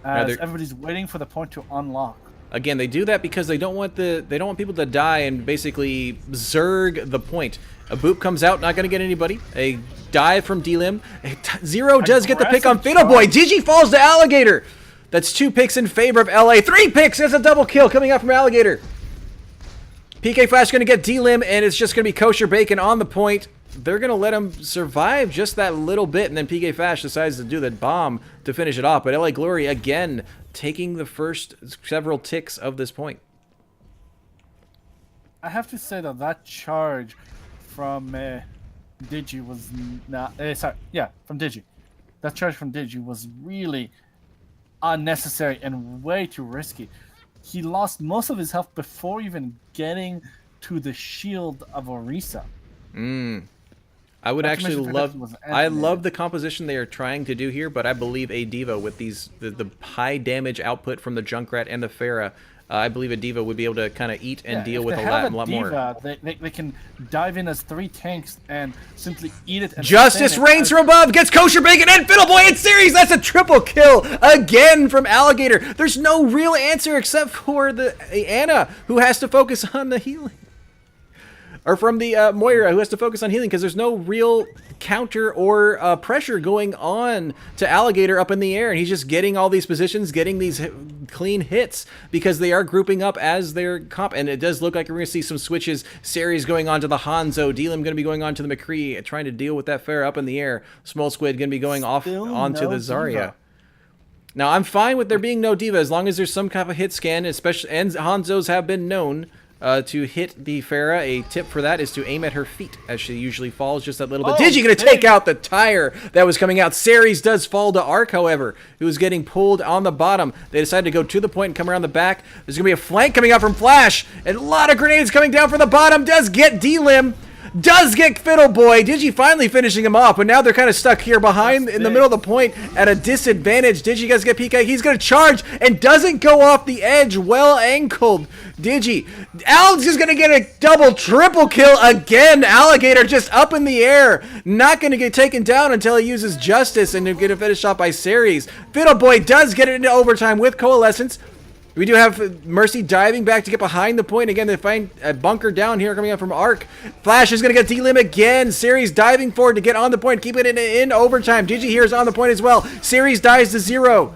As everybody's waiting for the point to unlock. Again, they do that because they don't want people to die and basically zerg the point. A boop comes out, not going to get anybody. A dive from D-Lim. Zero does get the pick on Fiddleboy. Digi falls to Alligator. That's 2 picks in favor of LA. 3 picks. That's a double kill coming out from Alligator. PK Flash going to get D-Lim, and it's just going to be Kosher Bacon on the point. They're going to let him survive just that little bit, and then PK Flash decides to do that bomb to finish it off. But LA Glory, again, taking the first several ticks of this point. I have to say that charge from Digi was not... from Digi. That charge from Digi was really unnecessary and way too risky. He lost most of his health before even getting to the shield of Orisa. I would actually love... I love the composition they are trying to do here, but I believe a Diva with the high damage output from the Junkrat and the Pharah, I believe a Diva would be able to kind of eat and deal with a lot more. They can dive in as 3 tanks and simply eat it. And Justice reigns from above, gets Kosher Bacon and Fiddleboy in series. That's a triple kill again from Alligator. There's no real answer except for the Ana, who has to focus on the healing. Or from the Moira, who has to focus on healing, because there's no real counter or pressure going on to Alligator up in the air, and he's just getting all these positions, getting these clean hits, because they are grouping up as their comp, and it does look like we're going to see some switches. Series going on to the Hanzo, D-Lim going to be going on to the McCree, trying to deal with that Pharah up in the air. Small Squid going to be going off onto the Zarya. Diva. Now, I'm fine with there being no Diva, as long as there's some kind of hit scan, especially, and Hanzos have been known to hit the Pharah. A tip for that is to aim at her feet, as she usually falls just that little bit. Digi going to take out the tire that was coming out. Ceres does fall to Arc, however, who is getting pulled on the bottom. They decide to go to the point and come around the back. There's going to be a flank coming out from Flash, and a lot of grenades coming down from the bottom. Does get D-Lim. Does get Fiddleboy. Digi finally finishing him off, but now they're kind of stuck here behind in the middle of the point at a disadvantage. Digi guys get PK. He's going to charge and doesn't go off the edge. Well ankled. Digi. Alex is going to get a double, triple kill again. Alligator just up in the air. Not going to get taken down until he uses Justice and get a finish off by Ceres. Fiddleboy does get it into overtime with Coalescence. We do have Mercy diving back to get behind the point. Again, they find a bunker down here coming up from Arc. Flash is going to get D-Lim again. Ceres diving forward to get on the point. Keep it in overtime. Digi here is on the point as well. Ceres dies to 0.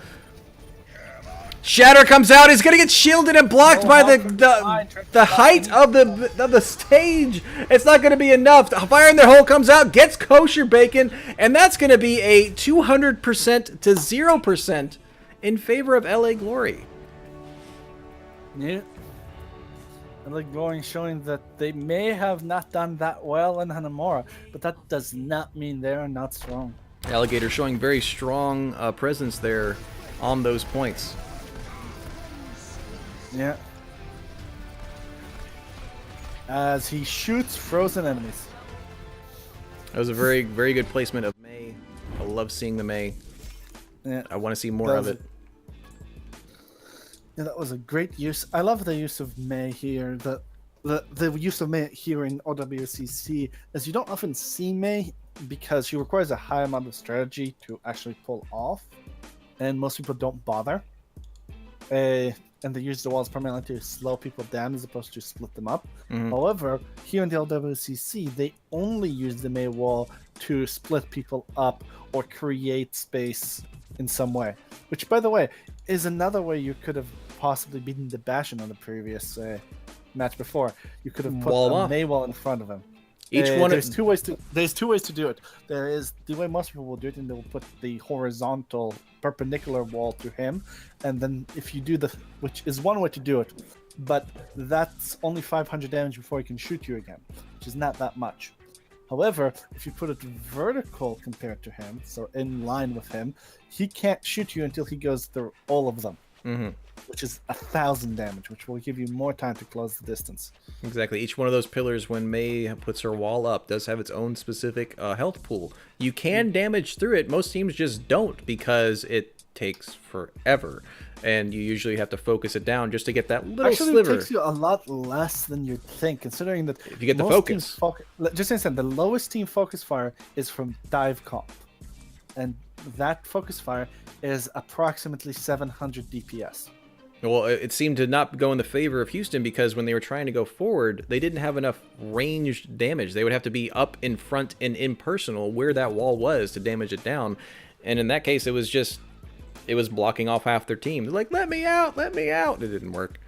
Shatter comes out. He's gonna get shielded and blocked by the height of the stage. It's not gonna be enough. Fire in their hole comes out, gets kosher bacon, and that's gonna be a 200% to 0% in favor of LA Glory. Yeah. LA Glory showing that they may have not done that well in Hanamura, but that does not mean they are not strong. Alligator showing very strong presence there on those points. Yeah. As he shoots frozen enemies. That was a very, very good placement of Mei. I love seeing the Mei. Yeah. I want to see more of it. Yeah, that was a great use. I love the use of Mei here. The use of Mei here in OWCC is you don't often see Mei because she requires a high amount of strategy to actually pull off, and most people don't bother. And they use the walls primarily to slow people down as opposed to split them up. Mm-hmm. However, here in the LWCC, they only use the Mei wall to split people up or create space in some way. Which, by the way, is another way you could have possibly beaten the Bastion on the previous match before. You could have put a Mei wall in front of him. There's two ways to do it. There is the way most people will do it, and they will put the horizontal perpendicular wall to him, and then if you do which is one way to do it, but that's only 500 damage before he can shoot you again, which is not that much. However, if you put it vertical compared to him, so in line with him, he can't shoot you until he goes through all of them. Mm-hmm. Which is 1,000 damage, which will give you more time to close the distance. Exactly. Each one of those pillars, when Mei puts her wall up, does have its own specific health pool. You can damage through it. Most teams just don't because it takes forever. And you usually have to focus it down just to get that little sliver. It takes you a lot less than you'd think, considering that if you get the focus. Just understand, the lowest team focus fire is from Dive Comp. And that focus fire is approximately 700 DPS. Well, it seemed to not go in the favor of Houston because when they were trying to go forward, they didn't have enough ranged damage. They would have to be up in front and impersonal where that wall was to damage it down. And in that case, it was blocking off half their team. They're like, let me out, let me out. It didn't work.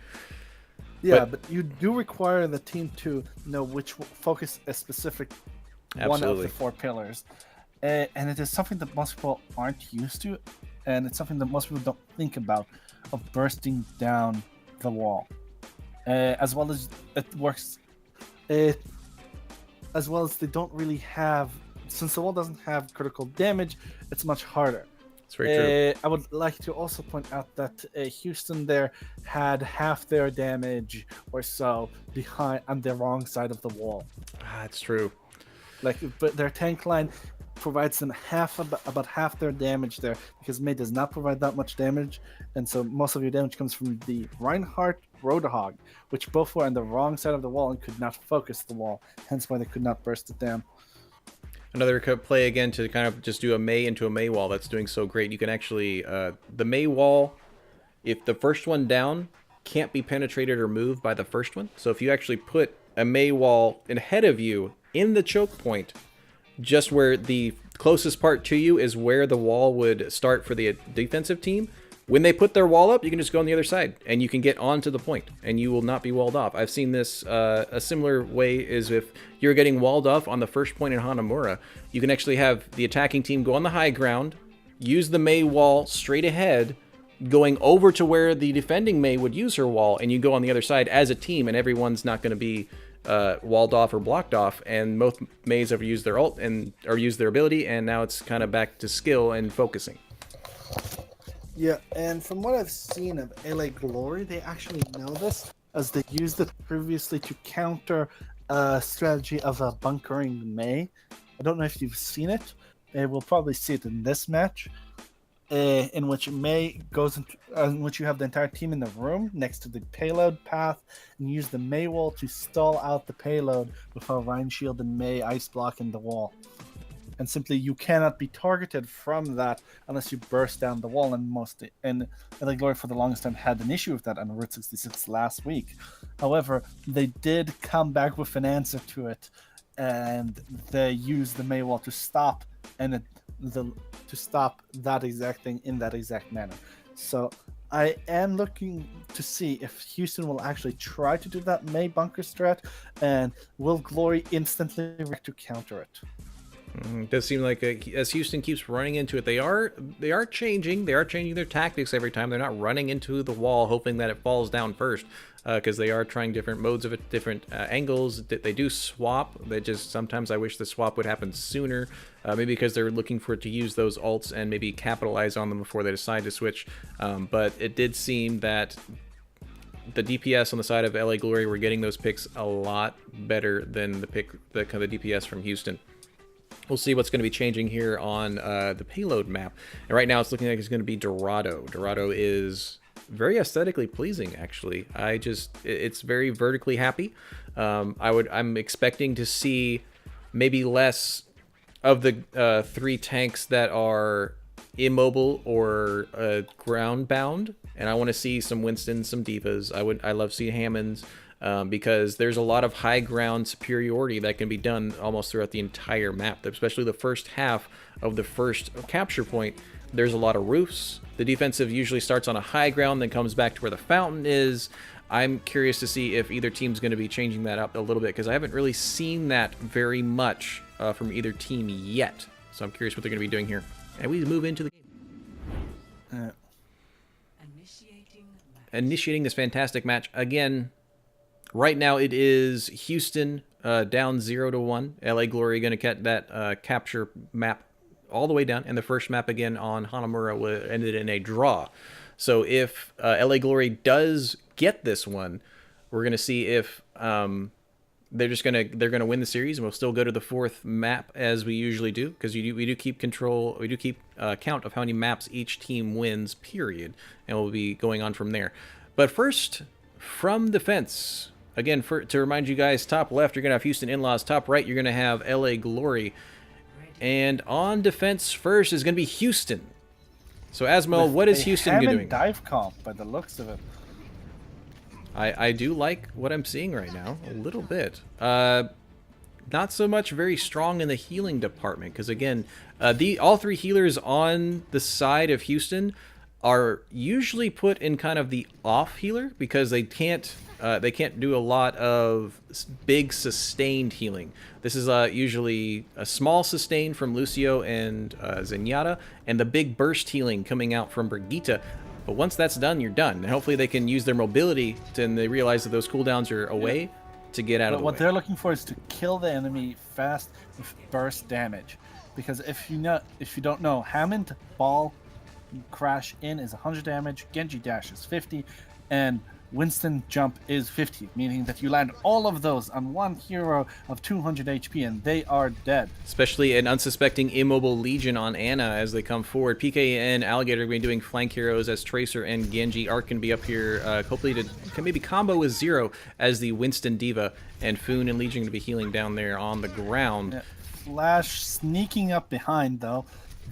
Yeah, but you do require the team to know which focus a specific one of the four pillars. And it is something that most people aren't used to, and it's something that most people don't think about, of bursting down the wall. As well as it works, as well as they don't really have, since the wall doesn't have critical damage, it's much harder. It's very true. I would like to also point out that Houston there had half their damage or so behind on the wrong side of the wall. That's true. But their tank line provides them about half their damage there, because Mei does not provide that much damage, and so most of your damage comes from the Reinhardt Roadhog, which both were on the wrong side of the wall and could not focus the wall, hence why they could not burst it down. Another play again to kind of just do a Mei into a Mei wall that's doing so great. You can actually the Mei wall, if the first one down can't be penetrated or moved by the first one, so if you actually put a Mei wall ahead of you in the choke point, just where the closest part to you is where the wall would start for the defensive team. When they put their wall up, you can just go on the other side, and you can get onto the point, and you will not be walled off. I've seen this a similar way is if you're getting walled off on the first point in Hanamura, you can actually have the attacking team go on the high ground, use the Mei wall straight ahead, going over to where the defending Mei would use her wall, and you go on the other side as a team, and everyone's not going to be walled off or blocked off, and both Meis have used their ult or used their ability, and now it's kind of back to skill and focusing. Yeah, and from what I've seen of LA Glory, they actually know this, as they used it previously to counter a strategy of a bunkering Mei. I don't know if you've seen it. We'll probably see it in this match, in which Mei goes into, in which you have the entire team in the room next to the payload path, and use the Mei wall to stall out the payload with a Rhine Shield and Mei ice block in the wall. And simply, you cannot be targeted from that unless you burst down the wall. And LA Glory for the longest time had an issue with that on Route 66 last week. However, they did come back with an answer to it, and they used the Mei wall to stop that exact thing in that exact manner. So I am looking to see if Houston will actually try to do that May bunker strat, and will Glory instantly react to counter it. It does seem like as Houston keeps running into it, they are changing. They are changing their tactics every time. They're not running into the wall hoping that it falls down first, because they are trying different modes of it, different angles. They do swap. They just sometimes I wish the swap would happen sooner. Maybe because they're looking for it to use those ults and maybe capitalize on them before they decide to switch. But it did seem that the DPS on the side of LA Glory were getting those picks a lot better than the DPS from Houston. We'll see what's going to be changing here on the payload map. And right now it's looking like it's going to be Dorado. Dorado is very aesthetically pleasing, actually. It's very vertically happy. I'm expecting to see maybe less of the 3 tanks that are immobile or ground bound. And I want to see some Winstons, some Divas. I love seeing Hammonds. Because there's a lot of high ground superiority that can be done almost throughout the entire map, especially the first half of the first capture point. There's a lot of roofs. The defensive usually starts on a high ground, then comes back to where the fountain is. I'm curious to see if either team's going to be changing that up a little bit, because I haven't really seen that very much from either team yet. So I'm curious what they're going to be doing here. And we move into the game. Initiating this fantastic match again. Right now it is Houston down 0-1. LA Glory going to get that capture map all the way down. And the first map again on Hanamura ended in a draw. So if LA Glory does get this one, we're going to see if they're going to win the series, and we'll still go to the 4th map as we usually do, because we do keep count of how many maps each team wins, period. And we'll be going on from there. But first, from defense. Again, to remind you guys, top left, you're going to have Houston Inlaws. Top right, you're going to have LA Glory. And on defense first is going to be Houston. So, Asmo, what is Houston doing? Dive comp, by the looks of it. I do like what I'm seeing right now, a little bit. Not so much very strong in the healing department, because, again, all 3 healers on the side of Houston are usually put in kind of the off healer, because they can't do a lot of big sustained healing. This is usually a small sustain from Lucio and Zenyatta, and the big burst healing coming out from Brigitte. But once that's done, you're done. And hopefully they can use their mobility and they realize that those cooldowns are away to get out of the way. What they're looking for is to kill the enemy fast with burst damage. Because if you don't know, Hammond Ball Crash in is 100 damage, Genji Dash is 50, and Winston Jump is 50, meaning that you land all of those on one hero of 200 HP and they are dead. Especially an unsuspecting immobile Legion on Ana as they come forward. PK and Alligator are going to be doing flank heroes as Tracer and Genji. Arc can be up here, hopefully to maybe combo with Zero as the Winston Diva, and Foon and Legion going to be healing down there on the ground. Yeah. Flash sneaking up behind though,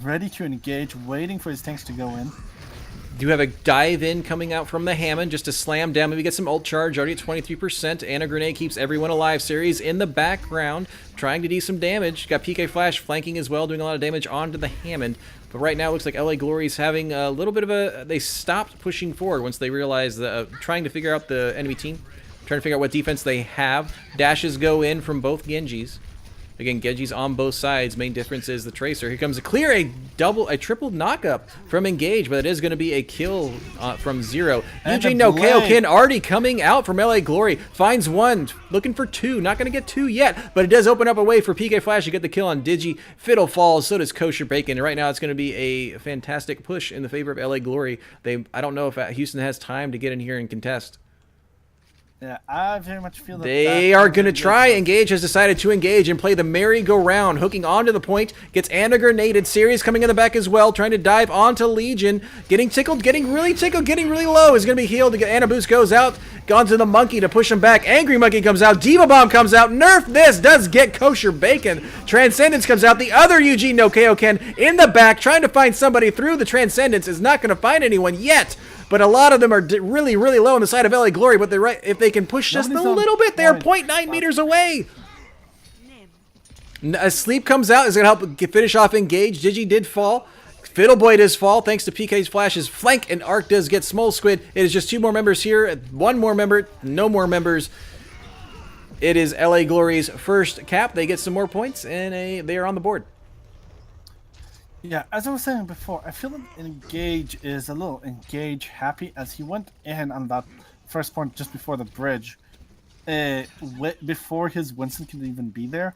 ready to engage, waiting for his tanks to go in. Do have a dive in coming out from the Hammond just to slam down. Maybe get some ult charge, already at 23%. And a grenade keeps everyone alive. Series in the background, trying to do some damage. Got PK Flash flanking as well, doing a lot of damage onto the Hammond. But right now, it looks like LA Glory's having a little bit of a... They stopped pushing forward once they realized, trying to figure out the enemy team. Trying to figure out what defense they have. Dashes go in from both Genjis. Again, Genji's on both sides. Main difference is the Tracer. Here comes a triple knockup from Engage, but it is going to be a kill from Zero. Eugene no Kaoken already coming out from LA Glory. Finds one, looking for 2. Not going to get 2 yet, but it does open up a way for PK Flash to get the kill on Digi. Fiddle falls, so does Kosher Bacon. And right now, it's going to be a fantastic push in the favor of LA Glory. I don't know if Houston has time to get in here and contest. Yeah, I very much feel that they are going to try. Engage has decided to engage and play the merry-go-round, hooking onto the point, gets Ana grenaded. Series coming in the back as well, trying to dive onto Legion, getting tickled, getting really low, is going to be healed. Ana boost goes out, gone to the Monkey to push him back. Angry Monkey comes out, Diva Bomb comes out, Nerf this, does get Kosher Bacon. Transcendence comes out, the other Eugene no Kaoken in the back, trying to find somebody through the Transcendence, is not going to find anyone yet. But a lot of them are really low on the side of LA Glory. But if they can push just a little bit, they are 0.9 meters away. Sleep comes out, is going to help finish off Engage. Digi did fall. Fiddleboy does fall thanks to PK's Flash's flank, and Arc does get Smole Squid. It is just 2 more members here, 1 more member, no more members. It is LA Glory's first cap. They get some more points, and they are on the board. Yeah, as I was saying before, I feel that Engage is a little Engage happy as he went in on that first point just before the bridge, before his Winston could even be there,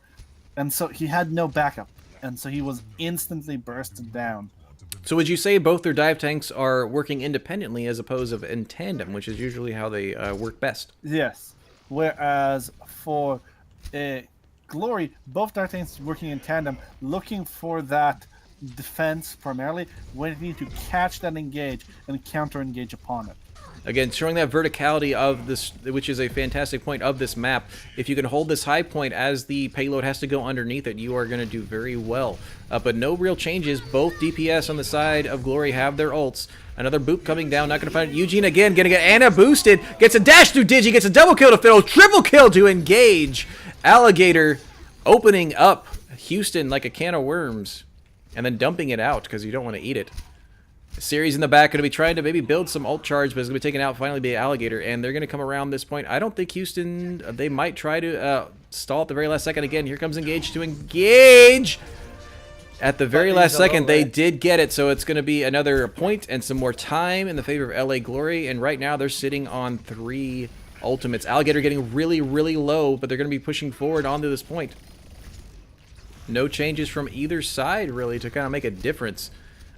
and so he had no backup, and so he was instantly bursted down. So would you say both their dive tanks are working independently as opposed to in tandem, which is usually how they work best? Yes. Whereas for Glory, both dive tanks working in tandem, looking for that defense primarily, waiting to catch that engage and counter engage upon it. Again, showing that verticality of this, which is a fantastic point of this map. If you can hold this high point as the payload has to go underneath it, you are going to do very well. But no real changes. Both DPS on the side of Glory have their ults. Another boop coming down, not going to find it. Eugene again, going to get Anna boosted. Gets a dash through Digi, gets a double kill to Fiddle, triple kill to Engage. Alligator opening up Houston like a can of worms, and then dumping it out because you don't want to eat it. Series in the back going to be trying to maybe build some ult charge, but it's going to be taken out finally by Alligator, and they're going to come around this point. I don't think Houston, they might try to stall at the very last second again. Here comes Engage to engage. At the very last second, they did get it, so it's going to be another point and some more time in the favor of LA Glory, and right now they're sitting on 3 ultimates. Alligator getting really, really low, but they're going to be pushing forward onto this point. No changes from either side, really, to kind of make a difference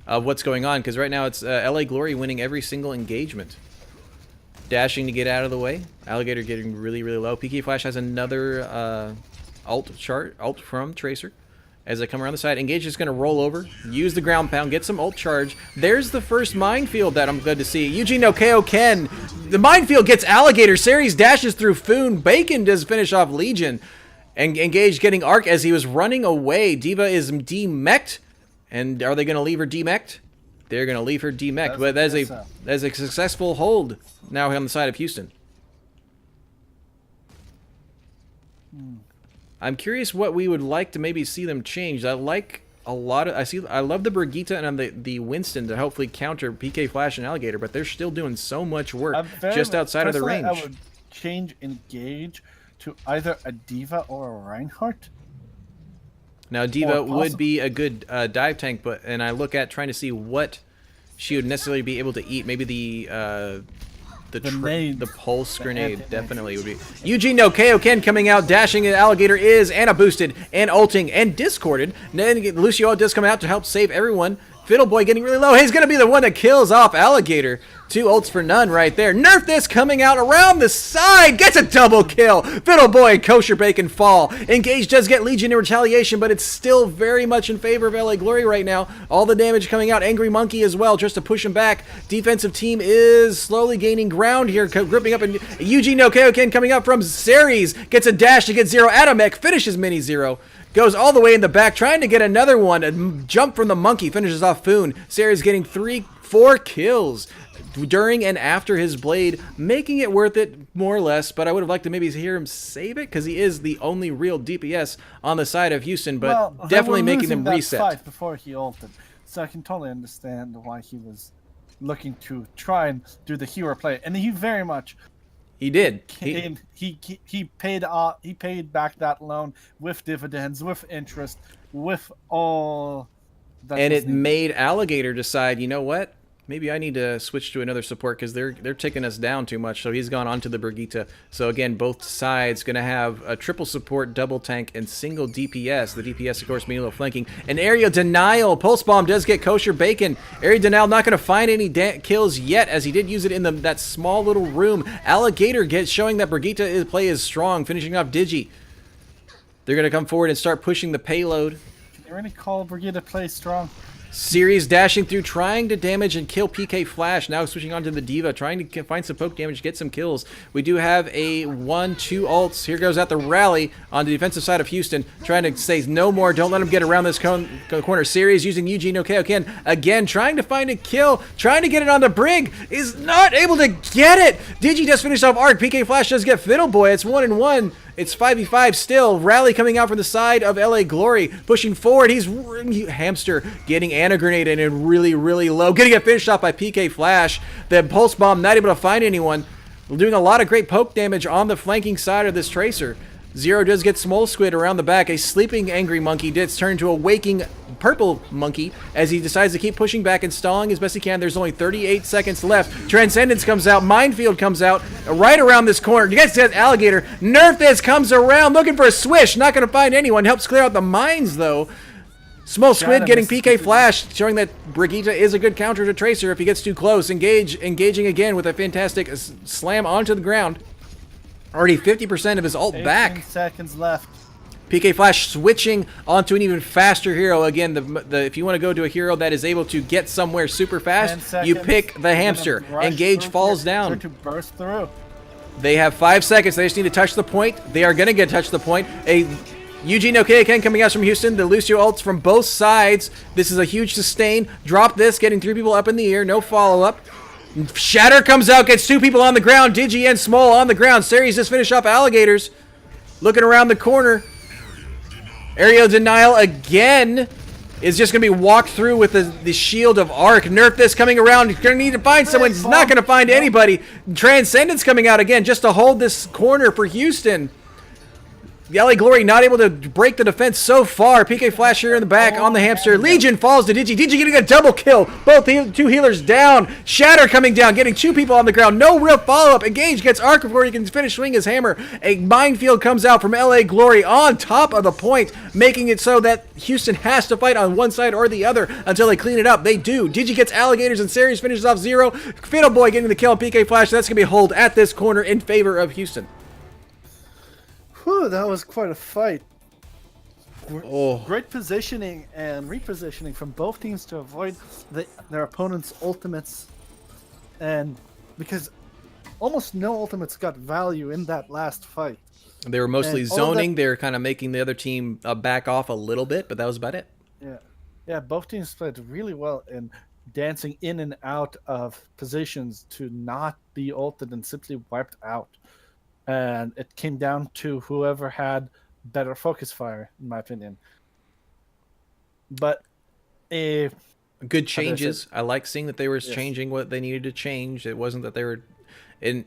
of what's going on, because right now it's LA Glory winning every single engagement. Dashing to get out of the way. Alligator getting really, really low. PK Flash has another ult from Tracer. As they come around the side, Engage is going to roll over, use the ground pound, get some ult charge. There's the first minefield that I'm good to see. Eugene Okeo Ken. The minefield gets Alligator. Ceres dashes through Foon. Bacon does finish off Legion. And Engage getting Arc as he was running away. D.Va is demeched. And are they going to leave her demeched? They're going to leave her demeched. But that is a successful hold now on the side of Houston. I'm curious what we would like to maybe see them change. I like a lot of... I love the Brigitte and the Winston to hopefully counter PK Flash and Alligator, but they're still doing so much work just outside of the range. I would change Engage to either a D.Va or a Reinhardt. Now, D.Va would be a good dive tank, and I look at trying to see what she would necessarily be able to eat. Maybe the pulse grenade definitely would be. Eugene no KO Ken coming out, dashing at Alligator is Anna boosted and ulting and discorded. Then Lucio does come out to help save everyone. Fiddleboy getting really low. He's going to be the one that kills off Alligator. 2 ults for none right there. Nerf this coming out around the side. Gets a double kill. Fiddleboy and Kosher Bacon fall. Engage does get Legion in retaliation, but it's still very much in favor of LA Glory right now. All the damage coming out. Angry Monkey as well, just to push him back. Defensive team is slowly gaining ground here, gripping up. And Eugene no Kaioken coming up from Ceres. Gets a dash to get Zero. Adamek finishes Mini Zero. Goes all the way in the back, trying to get another one. A jump from the monkey finishes off Foon. Ceres getting 4 kills during and after his blade, making it worth it more or less. But I would have liked to maybe hear him save it, because he is the only real DPS on the side of Houston. But definitely making them reset. Fight before he ulted, so I can totally understand why he was looking to try and do the hero play, and he very much. He did. He paid back that loan with dividends, with interest, with all. And it made Alligator decide, you know what? Maybe I need to switch to another support, because they're taking us down too much. So he's gone on to the Brigitte. So again, both sides going to have a triple support, double tank, and single DPS. The DPS, of course, being a little flanking. An area denial. Pulse bomb does get Kosher Bacon. Area denial not going to find any kills yet, as he did use it in that small little room. Alligator showing that Brigitte play is strong, finishing off Digi. They're going to come forward and start pushing the payload. Can you really call Brigitte play strong? Ceres dashing through, trying to damage and kill PK Flash. Now switching on to the D.Va, trying to find some poke damage, get some kills. We do have a 1-2 ults. Here goes out the rally on the defensive side of Houston, trying to say no more. Don't let him get around this corner. Ceres using Eugene Okayoken again, trying to find a kill, trying to get it on the Brig. Is not able to get it. Digi does finish off Arc. PK Flash does get Fiddleboy. It's 1-1. It's 5v5 still. Rally coming out from the side of LA Glory. Pushing forward. He's Hamster getting anti-grenaded and really, really low. Getting it finished off by PK Flash. The Pulse Bomb not able to find anyone. Doing a lot of great poke damage on the flanking side of this Tracer. Zero does get Smole Squid around the back. A sleeping Angry Monkey gets turned to a waking Purple Monkey as he decides to keep pushing back and stalling as best he can. There's only 38 seconds left. Transcendence comes out. Minefield comes out right around this corner. You guys see that Alligator. Nerf this comes around looking for a swish. Not going to find anyone. Helps clear out the mines, though. Small Squid getting PK Flash, showing that Brigitte is a good counter to Tracer if he gets too close. Engaging again with a fantastic slam onto the ground. Already 50% of his ult back. 18 seconds left. PK Flash switching onto an even faster hero. Again, if you want to go to a hero that is able to get somewhere super fast, you pick the Hamster. Engage falls down. To burst through. They have 5 seconds. They just need to touch the point. They are going to get touch the point. A Eugene Okeiken coming out from Houston. The Lucio ults from both sides. This is a huge sustain. Drop this, getting 3 people up in the air. No follow-up. Shatter comes out, gets 2 people on the ground. Digi and Small on the ground. Series just finished off Alligators. Looking around the corner. Aerial Denial again is just going to be walked through with the Shield of Arc. Nerf this coming around. He's going to need to find someone. He's not going to find anybody. Transcendence coming out again just to hold this corner for Houston. The LA Glory not able to break the defense so far. PK Flash here in the back on the Hamster. Legion falls to Digi. Digi getting a double kill. Both 2 healers down. Shatter coming down, getting 2 people on the ground. No real follow-up. Engage gets Arc before he can finish swinging his hammer. A minefield comes out from LA Glory on top of the point, making it so that Houston has to fight on one side or the other until they clean it up. They do. Digi gets Alligators and Series finishes off Zero. Fiddle Boy getting the kill on PK Flash. That's going to be a hold at this corner in favor of Houston. Whew, that was quite a fight. Oh. Great positioning and repositioning from both teams to avoid their opponent's ultimates. And because almost no ultimates got value in that last fight. They were mostly zoning. They were kind of making the other team back off a little bit, but that was about it. Yeah, both teams played really well in dancing in and out of positions to not be ulted and simply wiped out. And it came down to whoever had better focus fire, in my opinion. But good changes. I like seeing that they were changing what they needed to change. It wasn't that they were in.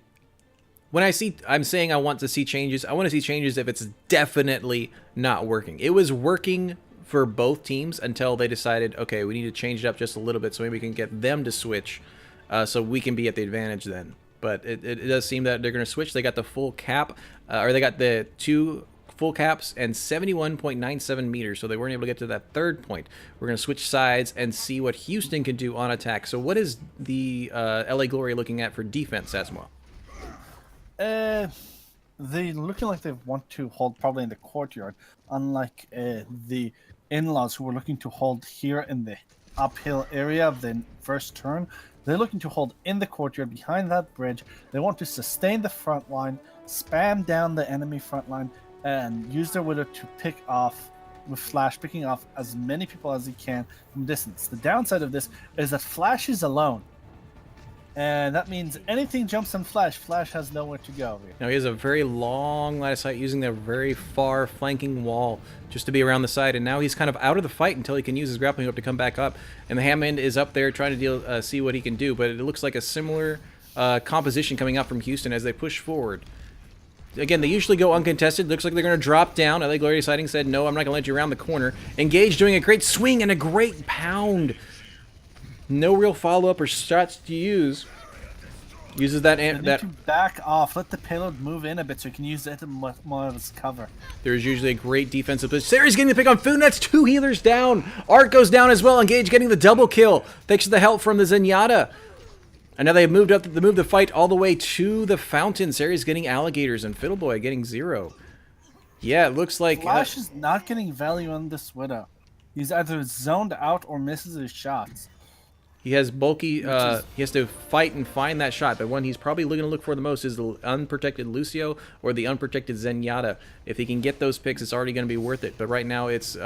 When I'm saying I want to see changes. I want to see changes if it's definitely not working. It was working for both teams until they decided, okay, we need to change it up just a little bit so maybe we can get them to switch, so we can be at the advantage then. But it does seem that they're going to switch. They got the full cap, or they got the 2 full caps and 71.97 meters, so they weren't able to get to that 3rd point. We're going to switch sides and see what Houston can do on attack. So what is the LA Glory looking at for defense, Asmo? They looking like they want to hold probably in the courtyard, unlike the Inlaws who were looking to hold here in the uphill area of the first turn. They're looking to hold in the courtyard behind that bridge. They want to sustain the front line, spam down the enemy front line, and use their Widow to pick off, with Flash picking off as many people as he can from distance. The downside of this is that Flash is alone. And that means anything jumps on Flash, Flash has nowhere to go. Now he has a very long line of sight using the very far flanking wall just to be around the side, and now he's kind of out of the fight until he can use his grappling hook to come back up. And the Hammond is up there trying to see what he can do, but it looks like a similar composition coming out from Houston as they push forward. Again, they usually go uncontested. Looks like they're going to drop down. LA Glory deciding said, no, I'm not going to let you around the corner. Engage doing a great swing and a great pound. No real follow-up or shots to use. Uses that... to back off. Let the payload move in a bit so you can use it more of its cover. There's usually a great defensive position. Series getting the pick on Food. That's 2 healers down. Art goes down as well. Engage getting the double kill. Thanks to the help from the Zenyatta. And now they've moved up. They moved the fight all the way to the fountain. Series getting Alligators and Fiddleboy getting 0. Yeah, it looks like... Flash is not getting value on this Widow. He's either zoned out or misses his shots. He has bulky, he has to fight and find that shot. The one he's probably going to look for the most is the unprotected Lucio or the unprotected Zenyatta. If he can get those picks, it's already going to be worth it. But right now it's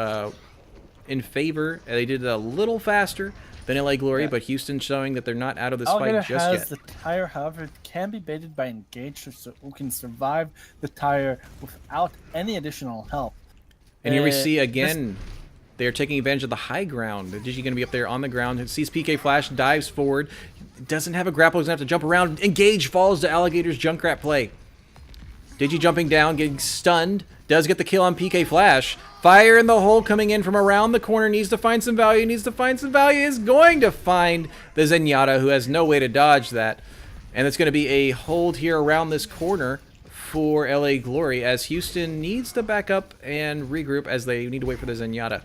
in favor. They did it a little faster than LA Glory, but Houston showing that they're not out of this fight just has yet. the tire, however, it can be baited by Engage, so who can survive the tire without any additional help. And here we see again, they're taking advantage of the high ground. Digi going to be up there on the ground. It sees PK Flash, dives forward. Doesn't have a grapple, doesn't have to jump around. Engage falls to Alligator's Junkrat play. Digi jumping down, getting stunned. Does get the kill on PK Flash. Fire in the hole coming in from around the corner. Needs to find some value. Needs to find some value. Is going to find the Zenyatta, who has no way to dodge that. And it's going to be a hold here around this corner for LA Glory, as Houston needs to back up and regroup as they need to wait for the Zenyatta.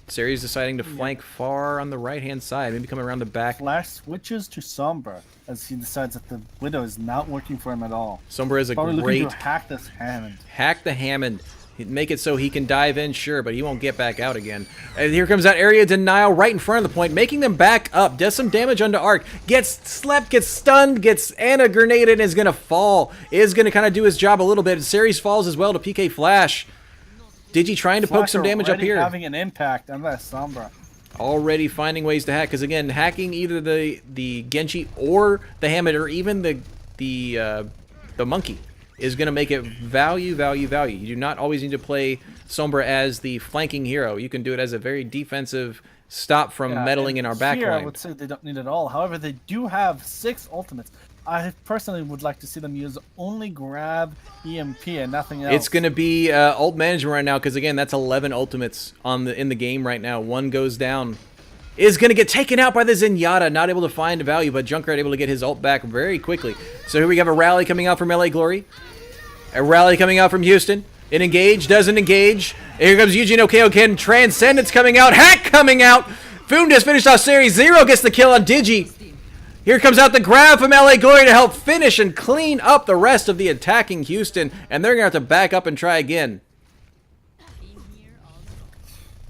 Series deciding to flank far on the right-hand side, maybe coming around the back. Flash switches to Sombra as he decides that the Widow is not working for him at all. Sombra is a Probably great... looking to hack this Hammond. Hack the Hammond. Make it so he can dive in, sure, but he won't get back out again. And here comes that area denial right in front of the point, making them back up. Does some damage onto Arc. Gets slept, gets stunned, gets Ana grenaded, and is going to fall. Is going to kind of do his job a little bit. Series falls as well to PK Flash. Digi trying to poke some damage up here. Having an impact on that Sombra. Already finding ways to hack, because again, hacking either the Genji or the Hammond or even the Monkey is going to make it value. You do not always need to play Sombra as the flanking hero. You can do it as a very defensive stop from meddling in our backline. Here, I would say they don't need it all. However, they do have 6 ultimates. I personally would like to see them use only grab, EMP, and nothing else. It's going to be ult management right now, because again, that's 11 ultimates in the game right now. One goes down. Is going to get taken out by the Zenyatta, not able to find value, but Junkrat able to get his ult back very quickly. So here we have a rally coming out from LA Glory. A rally coming out from Houston. It engage, doesn't engage. Here comes Eugene Okeoken. Transcendence coming out. Hack coming out. Foon just finished off Series 0. Gets the kill on Digi. Here comes out the grab from LA Glory to help finish and clean up the rest of the attacking Houston. And they're going to have to back up and try again.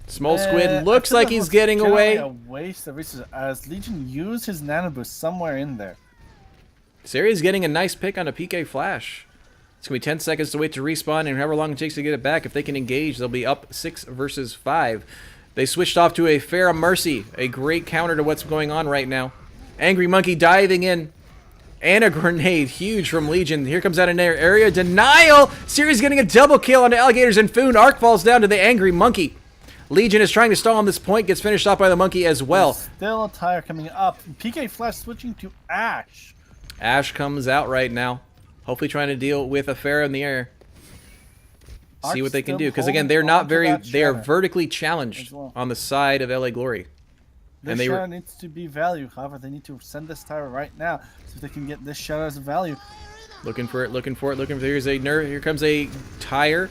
Small Squid looks like he's getting away. A waste of resources as Legion used his nano boost somewhere in there. Series getting a nice pick on a PK Flash. It's going to be 10 seconds to wait to respawn, and however long it takes to get it back, if they can engage, they'll be up 6 versus 5. They switched off to a Pharah Mercy, a great counter to what's going on right now. Angry Monkey diving in. And a grenade, huge from Legion. Here comes out another area denial. Series getting a double kill on the Alligators and Foon. Arc falls down to the Angry Monkey. Legion is trying to stall on this point, gets finished off by the Monkey as well. There's still a tire coming up. PK Flash switching to Ash. Ash comes out right now. Hopefully trying to deal with a Pharah in the air. See what they can do. Because again, they're not very... They are vertically challenged on the side of LA Glory. This shadow needs to be value. However, they need to send this tire right now so they can get this shadow as a value. Looking for it, looking for it, looking for it. Here's a nerve. Here comes a tire.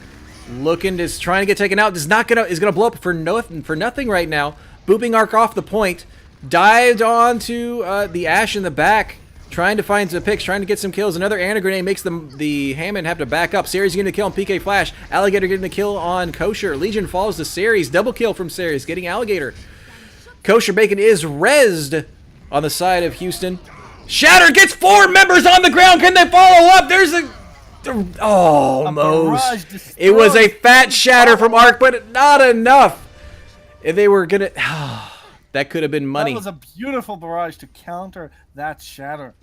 Looking, is trying to get taken out. Is gonna blow up for nothing right now. Booping Arc off the point. Dived onto the Ash in the back. Trying to find some picks, trying to get some kills. Another Ana grenade makes the Hammond have to back up. Series getting a kill on PK Flash. Alligator getting the kill on Kosher. Legion falls to Series. Double kill from Series, getting Alligator. Kosher Bacon is rezzed on the side of Houston. Shatter gets 4 members on the ground. Can they follow up? There's a... Almost. It was a fat shatter from Arc, but not enough. If they were gonna... that could have been money. That was a beautiful barrage to counter that shatter.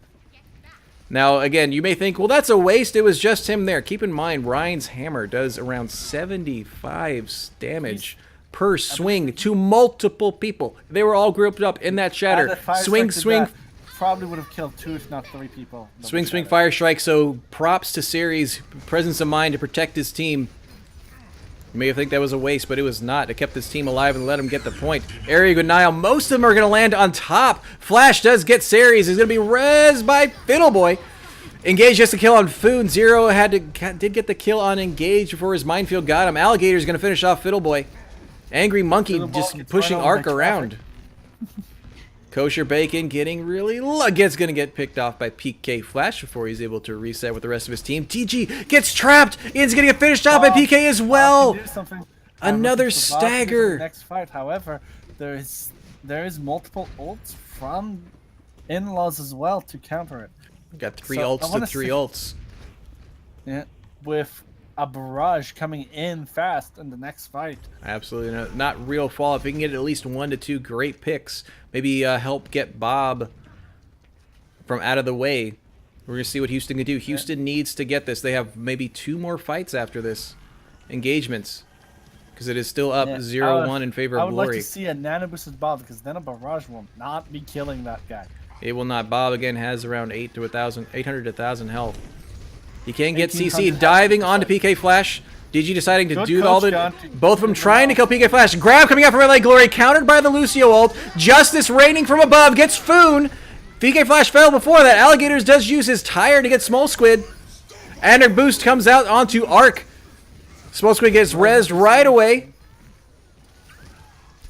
Now, again, you may think, well, that's a waste. It was just him there. Keep in mind, Ryan's hammer does around 75 damage per swing to multiple people. They were all grouped up in that shatter. Swing, swing. Probably would have killed 2 if not 3 people. Swing, swing, fire strike. So props to Series, presence of mind to protect his team. You may think that was a waste, but it was not. It kept his team alive and let him get the point. Area denial. Most of them are going to land on top. Flash does get Series. He's going to be rezzed by Fiddleboy. Engage just a kill on Foon. Zero did get the kill on Engage before his minefield got him. Alligator's going to finish off Fiddleboy. Angry Monkey just pushing Arc around. Kosher Bacon getting really lucky. It's going to get picked off by PK Flash before he's able to reset with the rest of his team. TG gets trapped. It's going to get finished off by PK as well. Another stagger. Next fight, however, there is multiple ults from Inlaws as well to counter it. Got 3 ults to 3 ults. Yeah, with a barrage coming in fast in the next fight. Absolutely not real fall. If we can get at least 1 to 2 great picks, maybe help get Bob from out of the way. We're going to see what Houston can do. Houston needs to get this. They have maybe 2 more fights after this. Engagements. Because it is still up 0-1 in favor of I would Glory. like to see a nano boosted Bob, because then a barrage will not be killing that guy. It will not. Bob, again, has around 800 to 1,000 health. He can get CC diving onto PK Flash. DG deciding to do all the... Both of them trying to kill PK Flash. Grab coming out from LA Glory, countered by the Lucio ult. Justice raining from above, gets Foon. PK Flash fell before that. Alligators does use his tire to get Small Squid. And a boost comes out onto Arc. Small Squid gets rezzed right away.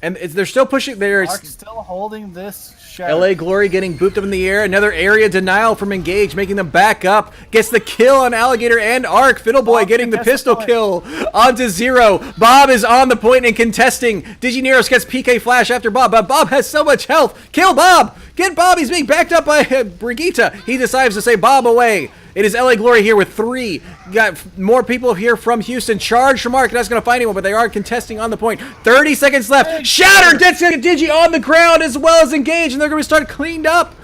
And they're still pushing. Arc's still holding this shadow. LA Glory getting booped up in the air. Another area denial from Engage, making them back up. Gets the kill on Alligator and Arc. Fiddleboy getting the pistol kill onto 0. Bob is on the point and contesting. Digineros gets PK Flash after Bob, but Bob has so much health. Kill Bob! Get Bob! He's being backed up by Brigitte. He decides to say Bob away. It is LA Glory here with 3. Got more people here from Houston. Charge from Arc. That's going to find anyone, but they are contesting on the point. 30 seconds left. Shatter! Digi on the ground as well as Engage, and they're going to start cleaned up.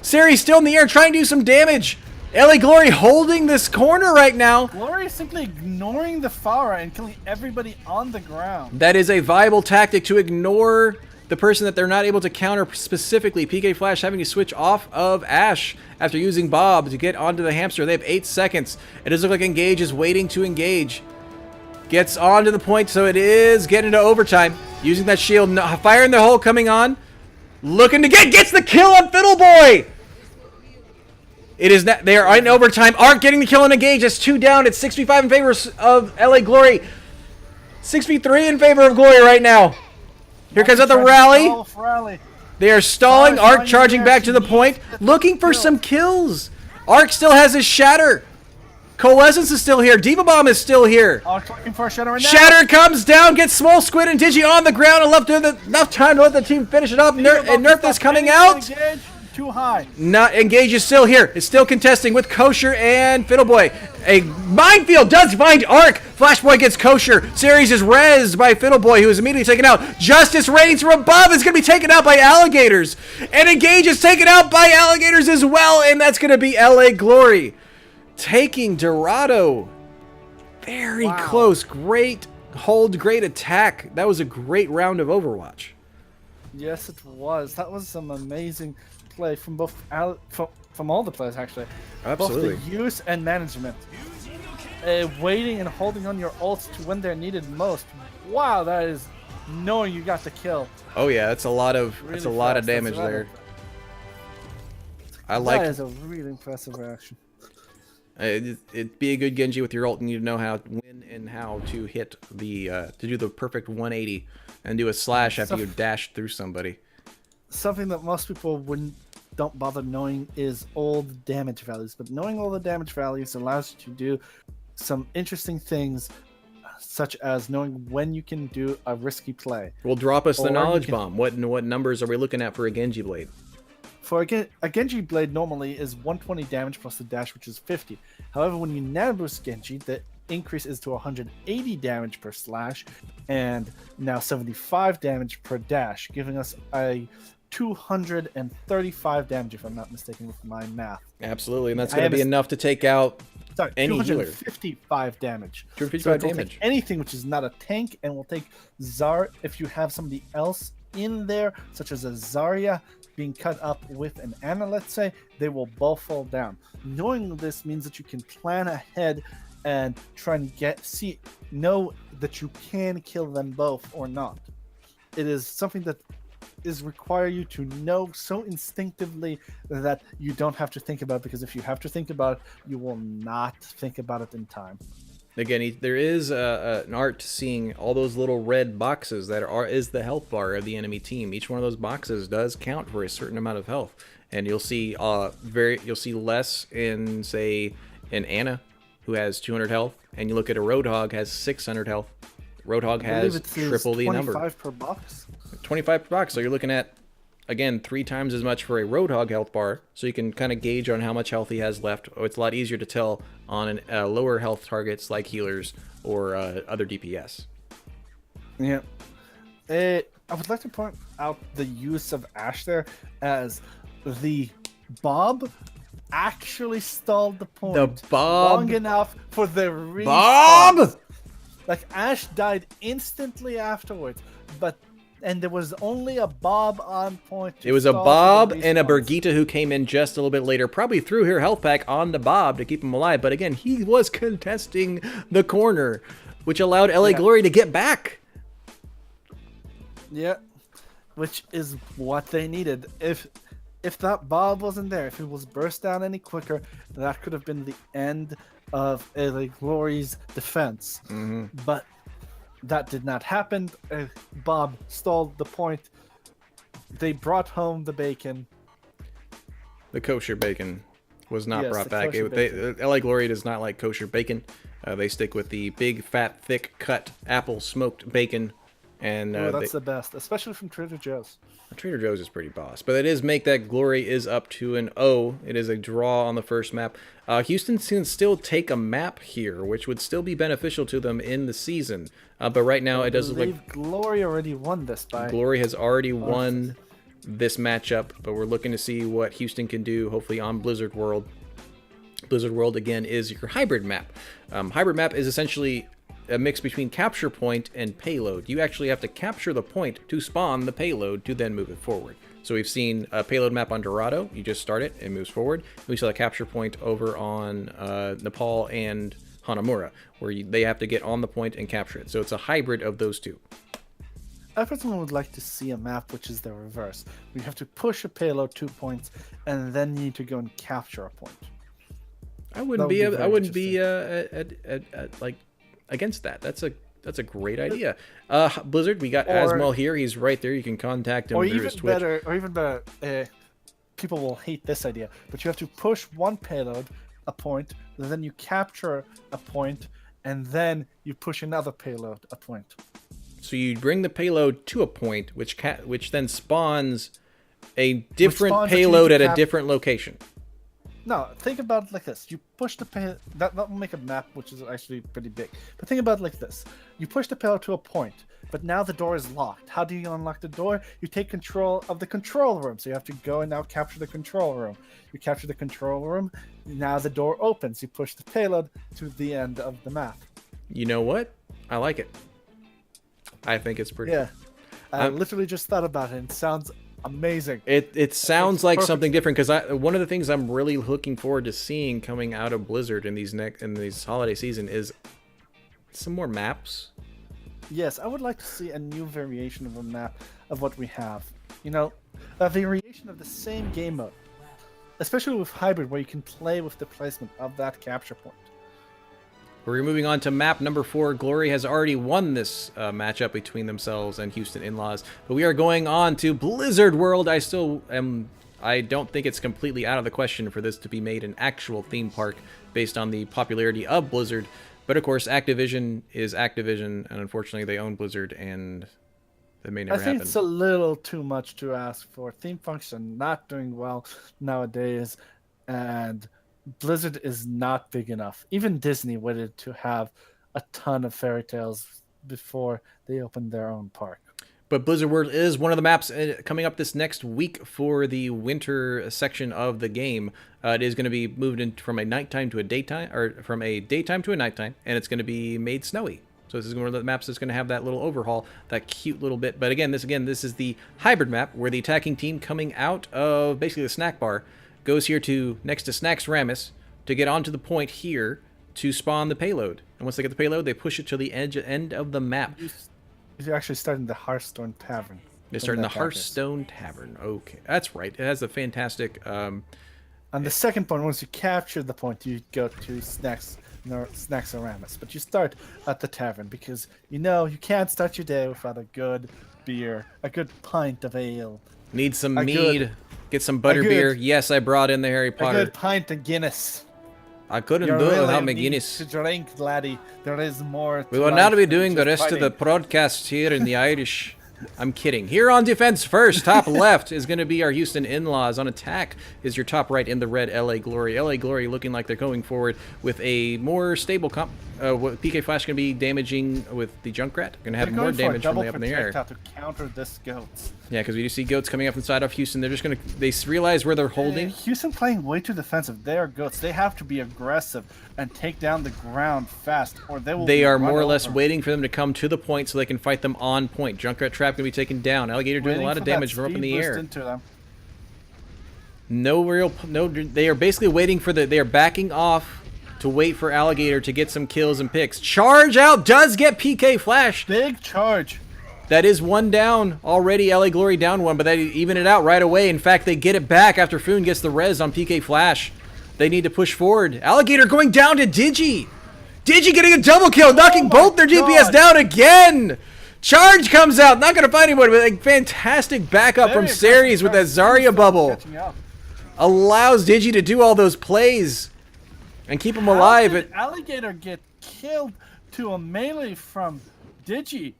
Sari still in the air trying to do some damage. LA Glory holding this corner right now. Glory is simply ignoring the Pharah and killing everybody on the ground. That is a viable tactic to ignore the person that they're not able to counter specifically. PK Flash having to switch off of Ash after using Bob to get onto the hamster. They have 8 seconds. It does look like Engage is waiting to engage. Gets onto the point, so it is getting into overtime. Using that shield, fire in the hole coming on. Looking to gets the kill on Fiddleboy! It is not, they are in overtime. Arc getting the kill on Engage. That's 2 down. It's 6v5 in favor of LA Glory. 6v3 in favor of Glory right now. Here comes out the rally. They are stalling. Arc charging back to the point, looking for some kills. Arc still has his Shatter. Coalescence is still here. Diva Bomb is still here. Arc looking for a Shatter right now. Shatter comes down, gets Small Squid and Digi on the ground, and enough time to let the team finish it up. And Nerf is coming out. Too high. Not Engage is still here. It's still contesting with Kosher and Fiddleboy. A minefield does find Arc. Flashboy gets Kosher. Series is rezzed by Fiddleboy, who is immediately taken out. Justice reigns from above is going to be taken out by Alligators. And Engage is taken out by Alligators as well. And that's going to be LA Glory taking Dorado. Very close. Great hold, great attack. That was a great round of Overwatch. Yes, it was. That was some amazing play from both from all the players, actually. Absolutely. Both the use and management. Waiting and holding on your ults to when they're needed most. Wow, that is knowing you got the kill. Oh yeah, that's a lot of damage there. That is a really impressive reaction. It'd be a good Genji with your ult, and you know how when and how to hit the to do the perfect 180 and do a slash after you dash through somebody. Something that most people don't bother knowing is all the damage values, but knowing all the damage values allows you to do some interesting things, such as knowing when you can do a risky play. Well, drop us the knowledge bomb. What numbers are we looking at for a Genji blade? For a Genji blade normally is 120 damage plus the dash, which is 50. However, when you nano boost Genji, the increase is to 180 damage per slash and now 75 damage per dash, giving us a 235 damage, if I'm not mistaken with my math. Absolutely, and that's going to be enough to take out any healer. 255 damage. 255 so damage. Take anything which is not a tank, and we'll take Zar if you have somebody else in there, such as a Zarya being cut up with an Ana, let's say, they will both fall down. Knowing this means that you can plan ahead and try and know that you can kill them both or not. It is something that require you to know so instinctively that you don't have to think about it, because if you have to think about it, you will not think about it in time. Again, there is an art to seeing all those little red boxes that is the health bar of the enemy team. Each one of those boxes does count for a certain amount of health, and you'll see less in, say, an Ana who has 200 health, and you look at a Roadhog has 600 health. Roadhog has triple the number. 25 per box. 25 per box. So you're looking at again, 3 times as much for a Roadhog health bar, so you can kind of gauge on how much health he has left. Oh, it's a lot easier to tell on lower health targets like healers or other DPS. Yeah. I would like to point out the use of Ashe there, as the Bob actually stalled the point long enough for the respawn. Bob! Like, Ashe died instantly afterwards, and there was only a Bob on point. It was a Bob and a Birgitta who came in just a little bit later, probably threw her health pack on the Bob to keep him alive, but again, he was contesting the corner, which allowed LA Glory to get back. Yeah, which is what they needed. If that Bob wasn't there, if it was burst down any quicker, that could have been the end of LA Glory's defense. Mm-hmm. But that did not happen. Bob stalled the point. They brought home the bacon. The kosher bacon was not brought back. Bacon. LA Glory does not like kosher bacon. They stick with the big, fat, thick cut apple smoked bacon. And that's the best, especially from Trader Joe's. Trader Joe's is pretty boss, but it is make that Glory is up to an O. It is a draw on the first map. Houston can still take a map here, which would still be beneficial to them in the season. But right now, it does look like Glory already won this by. Glory has already won this matchup, but we're looking to see what Houston can do, hopefully on Blizzard World. Blizzard World, again, is your hybrid map. Hybrid map is essentially a mix between capture point and payload. You actually have to capture the point to spawn the payload to then move it forward. So we've seen a payload map on Dorado. You just start it, it moves forward. We saw a capture point over on Nepal and Hanamura, where they have to get on the point and capture it. So it's a hybrid of those two. I personally would like to see a map which is the reverse. We have to push a payload 2 points, and then you need to go and capture a point. I wouldn't be like against that. That's a great idea. Blizzard, we got Asmel here. He's right there. You can contact him through his Twitch. Or even better, people will hate this idea, but you have to push one payload a point, and then you capture a point, and then you push another payload a point. So you bring the payload to a point, which then spawns a different payload at a different location. No, think about it like this. You push the payload. That will make a map, which is actually pretty big. But think about it like this. You push the payload to a point, but now the door is locked. How do you unlock the door? You take control of the control room. So you have to go and now capture the control room. You capture the control room. Now the door opens. You push the payload to the end of the map. You know what? I like it. I think it's pretty. Yeah. I literally just thought about it. And it sounds amazing. It sounds like something different, because one of the things I'm really looking forward to seeing coming out of Blizzard in these holiday season is some more maps. Yes, I would like to see a new variation of a map of what we have. You know, a variation of the same game mode, especially with hybrid, where you can play with the placement of that capture point. We're moving on to map number 4. Glory has already won this matchup between themselves and Houston Inlaws, but we are going on to Blizzard World. I don't think it's completely out of the question for this to be made an actual theme park based on the popularity of Blizzard. But of course, Activision is Activision, and unfortunately they own Blizzard, and that may never happen. I think it's a little too much to ask for. Theme parks are not doing well nowadays, and Blizzard is not big enough. Even Disney waited to have a ton of fairy tales before they opened their own park. But Blizzard World is one of the maps coming up this next week for the winter section of the game. It is going to be moved in from a nighttime to a daytime, or from a daytime to a nighttime, and it's going to be made snowy. So this is one of the maps that's going to have that little overhaul, that cute little bit. But again, this is the hybrid map, where the attacking team coming out of basically the snack bar goes here to next to Snacks Ramus to get onto the point here to spawn the payload. And once they get the payload, they push it to the end of the map. You're actually starting the Hearthstone Tavern. They're starting the Hearthstone Tavern. Okay, that's right. It has a fantastic... On the second point, once you capture the point, you go to Snacks Ramus. But you start at the tavern, because you know you can't start your day without a good beer, a good pint of ale. Need some mead. Get some butterbeer. Yes, I brought in the Harry Potter. A good pint of Guinness. I couldn't do it without my Guinness. To drink, laddie. There is more. We will now be doing the rest of the broadcast here in the Irish. I'm kidding. Here on defense first, top left is going to be our Houston Inlaws. On attack is your top right in the red LA Glory. LA Glory looking like they're going forward with a more stable comp. PK Flash going to be damaging with the Junkrat. Going to have more damage from the up in the air. To counter this Goats. Yeah, because we do see Goats coming up inside of Houston. They're just going to... They realize where they're holding. Houston playing way too defensive. They are Goats. They have to be aggressive and take down the ground fast, or they will. They are more or less waiting for them to come to the point so they can fight them on point. Junkrat Trap going to be taken down. Alligator doing a lot of damage from up in the air. They are basically waiting for they are backing off to wait for Alligator to get some kills and picks. Charge out does get PK Flash. Big charge. That is one down already. LA Glory down one, but they even it out right away. In fact, they get it back after Foon gets the res on PK Flash. They need to push forward. Alligator going down to Digi. Digi getting a double kill, knocking both their DPS down again. Charge comes out, not going to find anyone, but a fantastic backup from Ceres with that Zarya bubble. Allows Digi to do all those plays and keep him alive. How did Alligator get killed to a melee from Digi?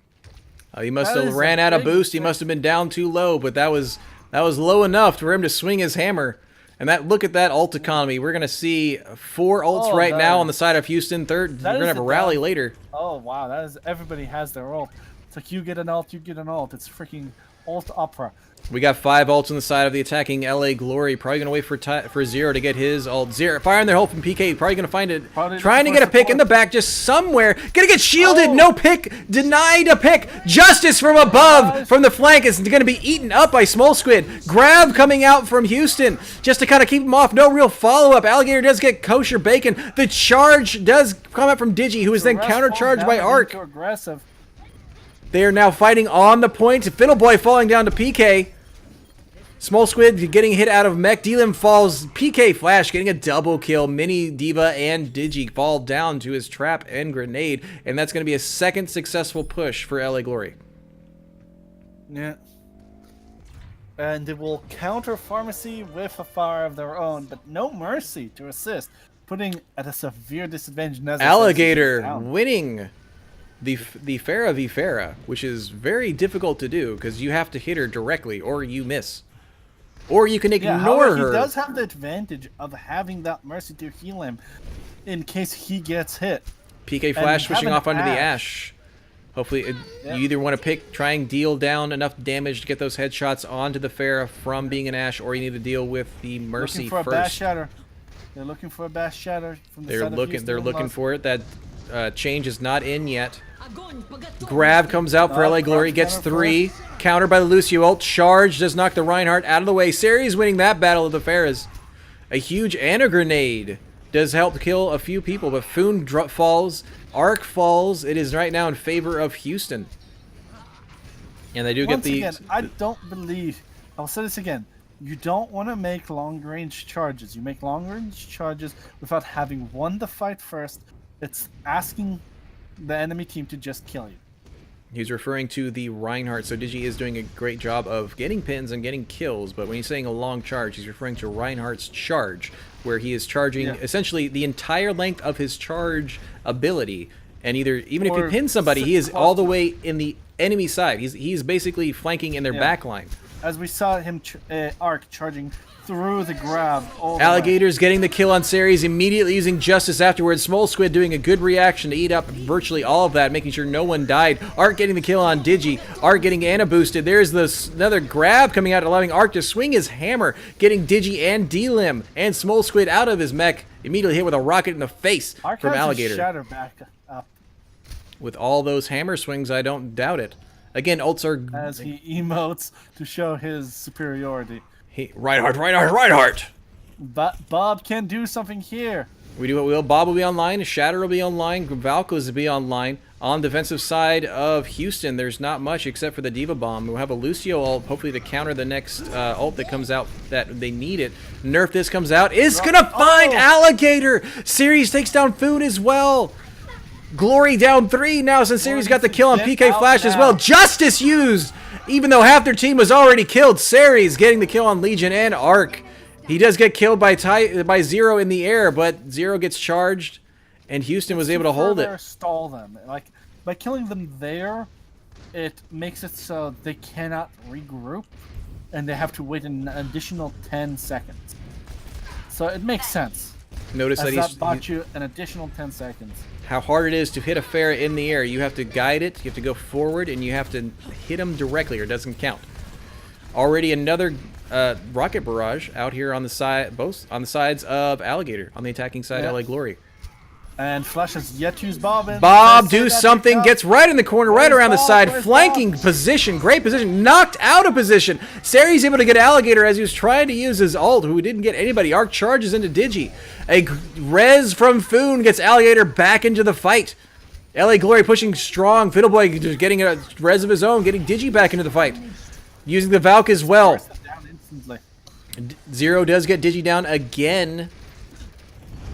He must have ran out of boost. He must have been down too low, but that was low enough for him to swing his hammer. And look at that ult economy. We're gonna see 4 ults right now on the side of Houston. Third, we're gonna have a rally later. Oh wow, everybody has their ult. It's like you get an ult, you get an ult. It's freaking ult opera. We got 5 ults on the side of the attacking LA Glory. Probably going to wait for Zero to get his ult. Zero firing their ult from PK. Probably going to find it. Trying to get a pick in the back just somewhere. Going to get shielded. No pick. Denied a pick. Justice from above from the flank is going to be eaten up by Small Squid. Grab coming out from Houston just to kind of keep him off. No real follow-up. Alligator does get kosher bacon. The charge does come out from Digi, who is then counter-charged by Arc. Aggressive. They are now fighting on the point. Fiddleboy falling down to PK. Small Squid getting hit out of mech. D-Lim falls. PK Flash getting a double kill. Mini Diva and Digi fall down to his trap and grenade. And that's going to be a second successful push for LA Glory. Yeah. And they will counter Pharmacy with a fire of their own, but no Mercy to assist, putting at a severe disadvantage. Alligator winning the Pharah v Pharah, which is very difficult to do because you have to hit her directly or you miss. Or you can ignore her. He does have the advantage of having that Mercy to heal him in case he gets hit. PK Flash switching off onto the Ash. Hopefully, you either want to try and deal down enough damage to get those headshots onto the Pharah from being an Ash, or you need to deal with the Mercy first. Bash shatter. They're looking for a Bash shatter from the side of Houston. They're looking for it. That change is not in yet. Grab comes out for LA Glory, gets 3. Countered by the Lucio ult. Charge does knock the Reinhardt out of the way. Ceres winning that battle of the Pharahs. A huge Ana grenade does help kill a few people, but Foon falls. Arc falls. It is right now in favor of Houston. And they do get the... Once again, I don't believe... I'll say this again. You don't want to make long-range charges. You make long-range charges without having won the fight first. It's asking the enemy team to just kill you. He's referring to the Reinhardt. So Digi is doing a great job of getting pins and getting kills, but when he's saying a long charge, he's referring to Reinhardt's charge, where he is charging essentially the entire length of his charge ability. And even if you pin somebody, he is all the way in the enemy side. He's basically flanking in their back line. As we saw him, Arc charging through the grab. Alligator's getting the kill on Ceres, immediately using Justice afterwards. Small Squid doing a good reaction to eat up virtually all of that, making sure no one died. Arc getting the kill on Digi. Arc getting Ana boosted. There's another grab coming out, allowing Arc to swing his hammer, getting Digi and D-Lim and Small Squid out of his mech. Immediately hit with a rocket in the face Arc from has Alligator. Shatter back up. With all those hammer swings, I don't doubt it. Again, ults are... As he emotes to show his superiority. Reinhardt! But Bob can do something here. We do what we will. Bob will be online. Shatter will be online. Valkos will be online. On the defensive side of Houston, there's not much except for the Diva Bomb. We'll have a Lucio ult, hopefully to counter the next ult that comes out that they need it. Nerf this comes out. Is going to find Alligator! Ceres takes down Food as well. Glory down 3 now since Ceres got the kill on PK Flash as well. Justice used! Even though half their team was already killed, Ceres getting the kill on Legion and Arc. He does get killed by Zero in the air, but Zero gets charged, and Houston was able to hold it. Stall them, like by killing them there. it makes it so they cannot regroup, and they have to wait an additional 10 seconds. So it makes sense. Notice As that that bought you an additional 10 seconds. how hard it is to hit a Pharah in the air. You have to guide it, you have to go forward, and you have to hit him directly, or it doesn't count. Already another rocket barrage out here on the side, both on the sides of Alligator, on the attacking side, Yep. LA Glory. And Flash has yet to use Bob. And Bob, they say do that something, because- gets right in the corner, right Where's around the Bob? side, Where's flanking Bob? position, great position, knocked out of position. Sari's able to get Alligator as he was trying to use his ult, who didn't get anybody. Arc charges into Digi. A res from Foon gets Alligator back into the fight. LA Glory pushing strong. Fiddleboy just getting a res of his own, getting Digi back into the fight. Using the Valk as well. Press it down instantly. Zero does get Digi down again.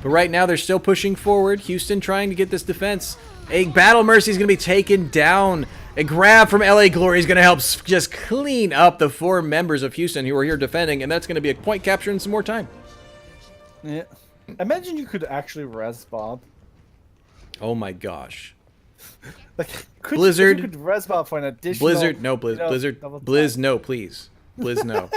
But right now they're still pushing forward. Houston trying to get this defense. A Battle Mercy is going to be taken down. A grab from LA Glory is going to help just clean up the 4 members of Houston who are here defending. And that's going to be a point capture in some more time. Yeah. Imagine you could actually res Bob. Oh my gosh. Like, Blizzard. You could res Bob for an additional. Blizzard, no, Blizz. you know, Blizzard, double Blizz, tap. no, please. Blizz, no.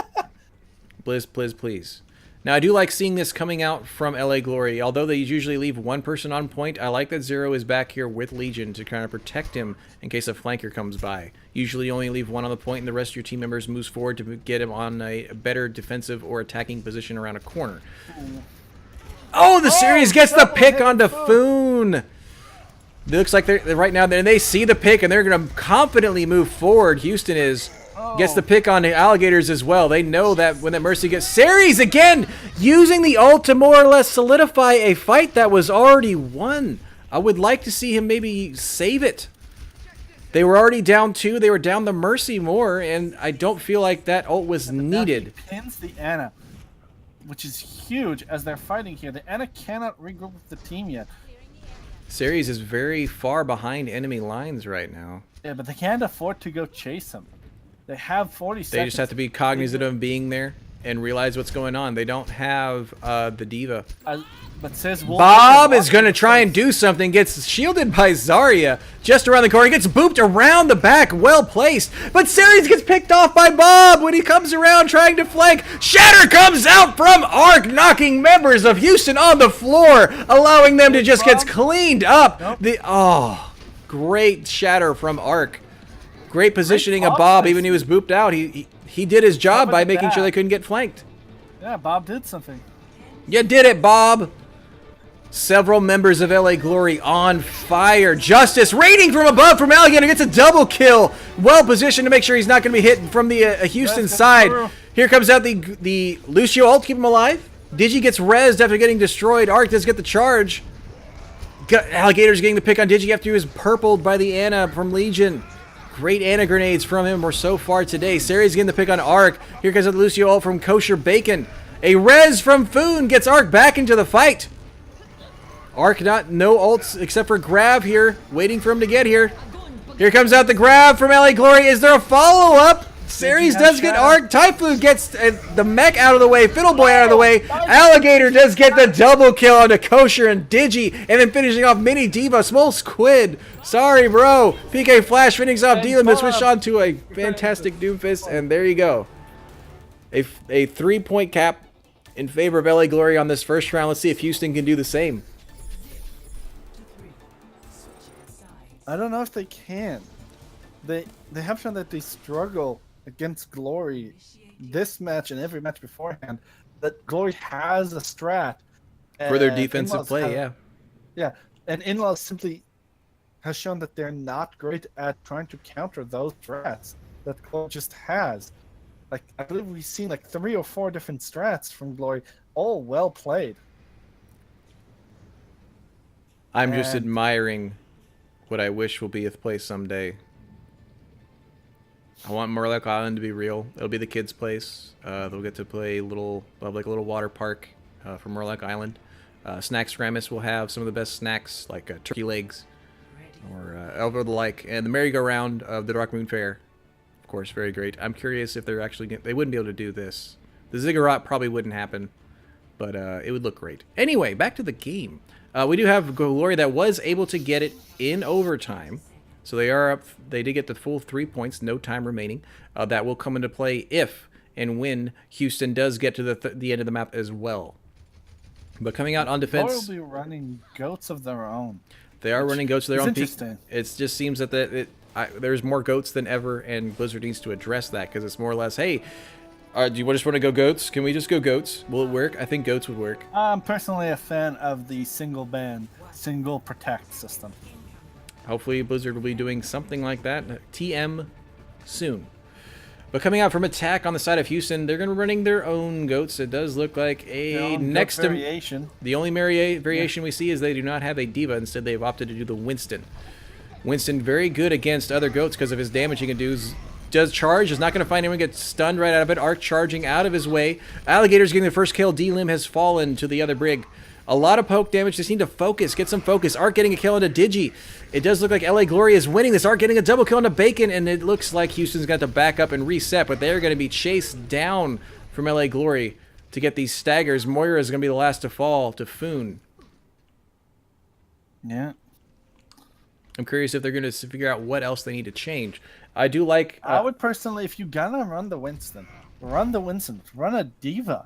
Blizz, please. Now, I do like seeing this coming out from LA Glory. Although they usually leave one person on point, I like that Zero is back here with Legion to kind of protect him in case a flanker comes by. Usually you only leave one on the point and the rest of your team members moves forward to get him on a better defensive or attacking position around a corner. Oh, the series gets the double pick hit onto Foon. Foon. It looks like they're right now, and they see the pick, and they're going to confidently move forward. Houston gets the pick on the Alligators as well. They know that when that Mercy gets... Ceres again using the ult to more or less solidify a fight that was already won. I would like to see him maybe save it. They were already down 2. They were down the Mercy more, and I don't feel like that ult was needed. He pins the Ana, which is huge as they're fighting here. The Ana cannot regroup with the team yet. Ceres is very far behind enemy lines right now. Yeah, but they can't afford to go chase him. They have 40 seconds. They just have to be cognizant of being there and realize what's going on. They don't have the Diva. But says Bob is going to try and do something. Gets shielded by Zarya just around the corner. Gets booped around the back. Well placed. But Ceres gets picked off by Bob when he comes around trying to flank. Shatter comes out from Arc, knocking members of Houston on the floor, allowing them to just get cleaned up. Nope. Great Shatter from Arc. Great positioning of Bob Bob, placement. even he was booped out. He did his job by making sure they couldn't get flanked. Yeah, Bob did something. You did it, Bob. Several members of LA Glory on fire. Justice raiding from above from Alligator gets a double kill. Well positioned to make sure he's not going to be hit from the Houston Rest side. through. Here comes out the Lucio ult to keep him alive. Digi gets rezzed after getting destroyed. Arc does get the charge. Alligator's getting the pick on Digi after he was purpled by the Ana from Legion. Great Ana grenades from him so far today. Sari's getting the pick on Arc. Here comes the Lucio ult from Kosher Bacon. A res from Foon gets Arc back into the fight. Arc no ults except for grab here, waiting for him to get here. Here comes out the grab from LA Glory. Is there a follow-up? Ceres does get Arc. Typhoon gets the mech out of the way. Fiddleboy out of the way. Alligator does get the double kill onto Kosher and Digi. And then finishing off Mini Diva. Small Squid. Sorry, bro. PK Flash finishing off Diva, but switched on to a fantastic Doomfist. And there you go. A 3-point cap in favor of LA Glory on this first round. Let's see if Houston can do the same. I don't know if they can. They have shown that they struggle against Glory this match and every match beforehand. That Glory has a strat For their and defensive Inlaws play, have- yeah. Yeah, and Inlaws simply has shown that they're not great at trying to counter those strats that Glory just has. Like, I believe we've seen like 3 or 4 different strats from Glory, all well played. I'm just And- admiring what I wish will be a place someday. I want Murloc Island to be real. It'll be the kids' place. They'll get to play they'll have like a little water park for Murloc Island. Snacks Gramis will have some of the best snacks like turkey legs or over the like, and the merry-go-round of the Dark Moon Fair. Of course, very great. I'm curious if they're actually they wouldn't be able to do this. The ziggurat probably wouldn't happen, but it would look great. Anyway, back to the game. We do have Glory that was able to get it in overtime. So they are up. They did get the full 3 points, no time remaining. That will come into play if and when Houston does get to the end of the map as well. But coming out on defense, They'll be running goats of their own. they are running goats to their own peak. Interesting. It just seems that there's more goats than ever, and Blizzard needs to address that because it's more or less, hey, do you just want to go goats? Can we just go goats? Will it work? I think goats would work. I'm personally a fan of the single ban, single protect system. Hopefully Blizzard will be doing something like that. TM soon. But coming out from attack on the side of Houston, they're going to be running their own goats. It does look like a next variation. The only variation we see is they do not have a diva. Instead, they've opted to do the Winston. Winston very good against other goats because of his damage he can do. Does charge, is not going to find anyone, get stunned right out of it. Arc charging out of his way. Alligator's getting the first kill. D-Lim has fallen to the other brig. A lot of poke damage. Just need to focus, get some focus. Arc getting a kill into Digi. It does look like LA Glory is winning this. Arc getting a double kill into Bacon, and it looks like Houston's got to back up and reset, but they're going to be chased down from LA Glory to get these staggers. Moira is going to be the last to fall to Foon. Yeah. I'm curious if they're going to figure out what else they need to change. I do like... I would personally, if you're gonna run the Winston, run a Diva.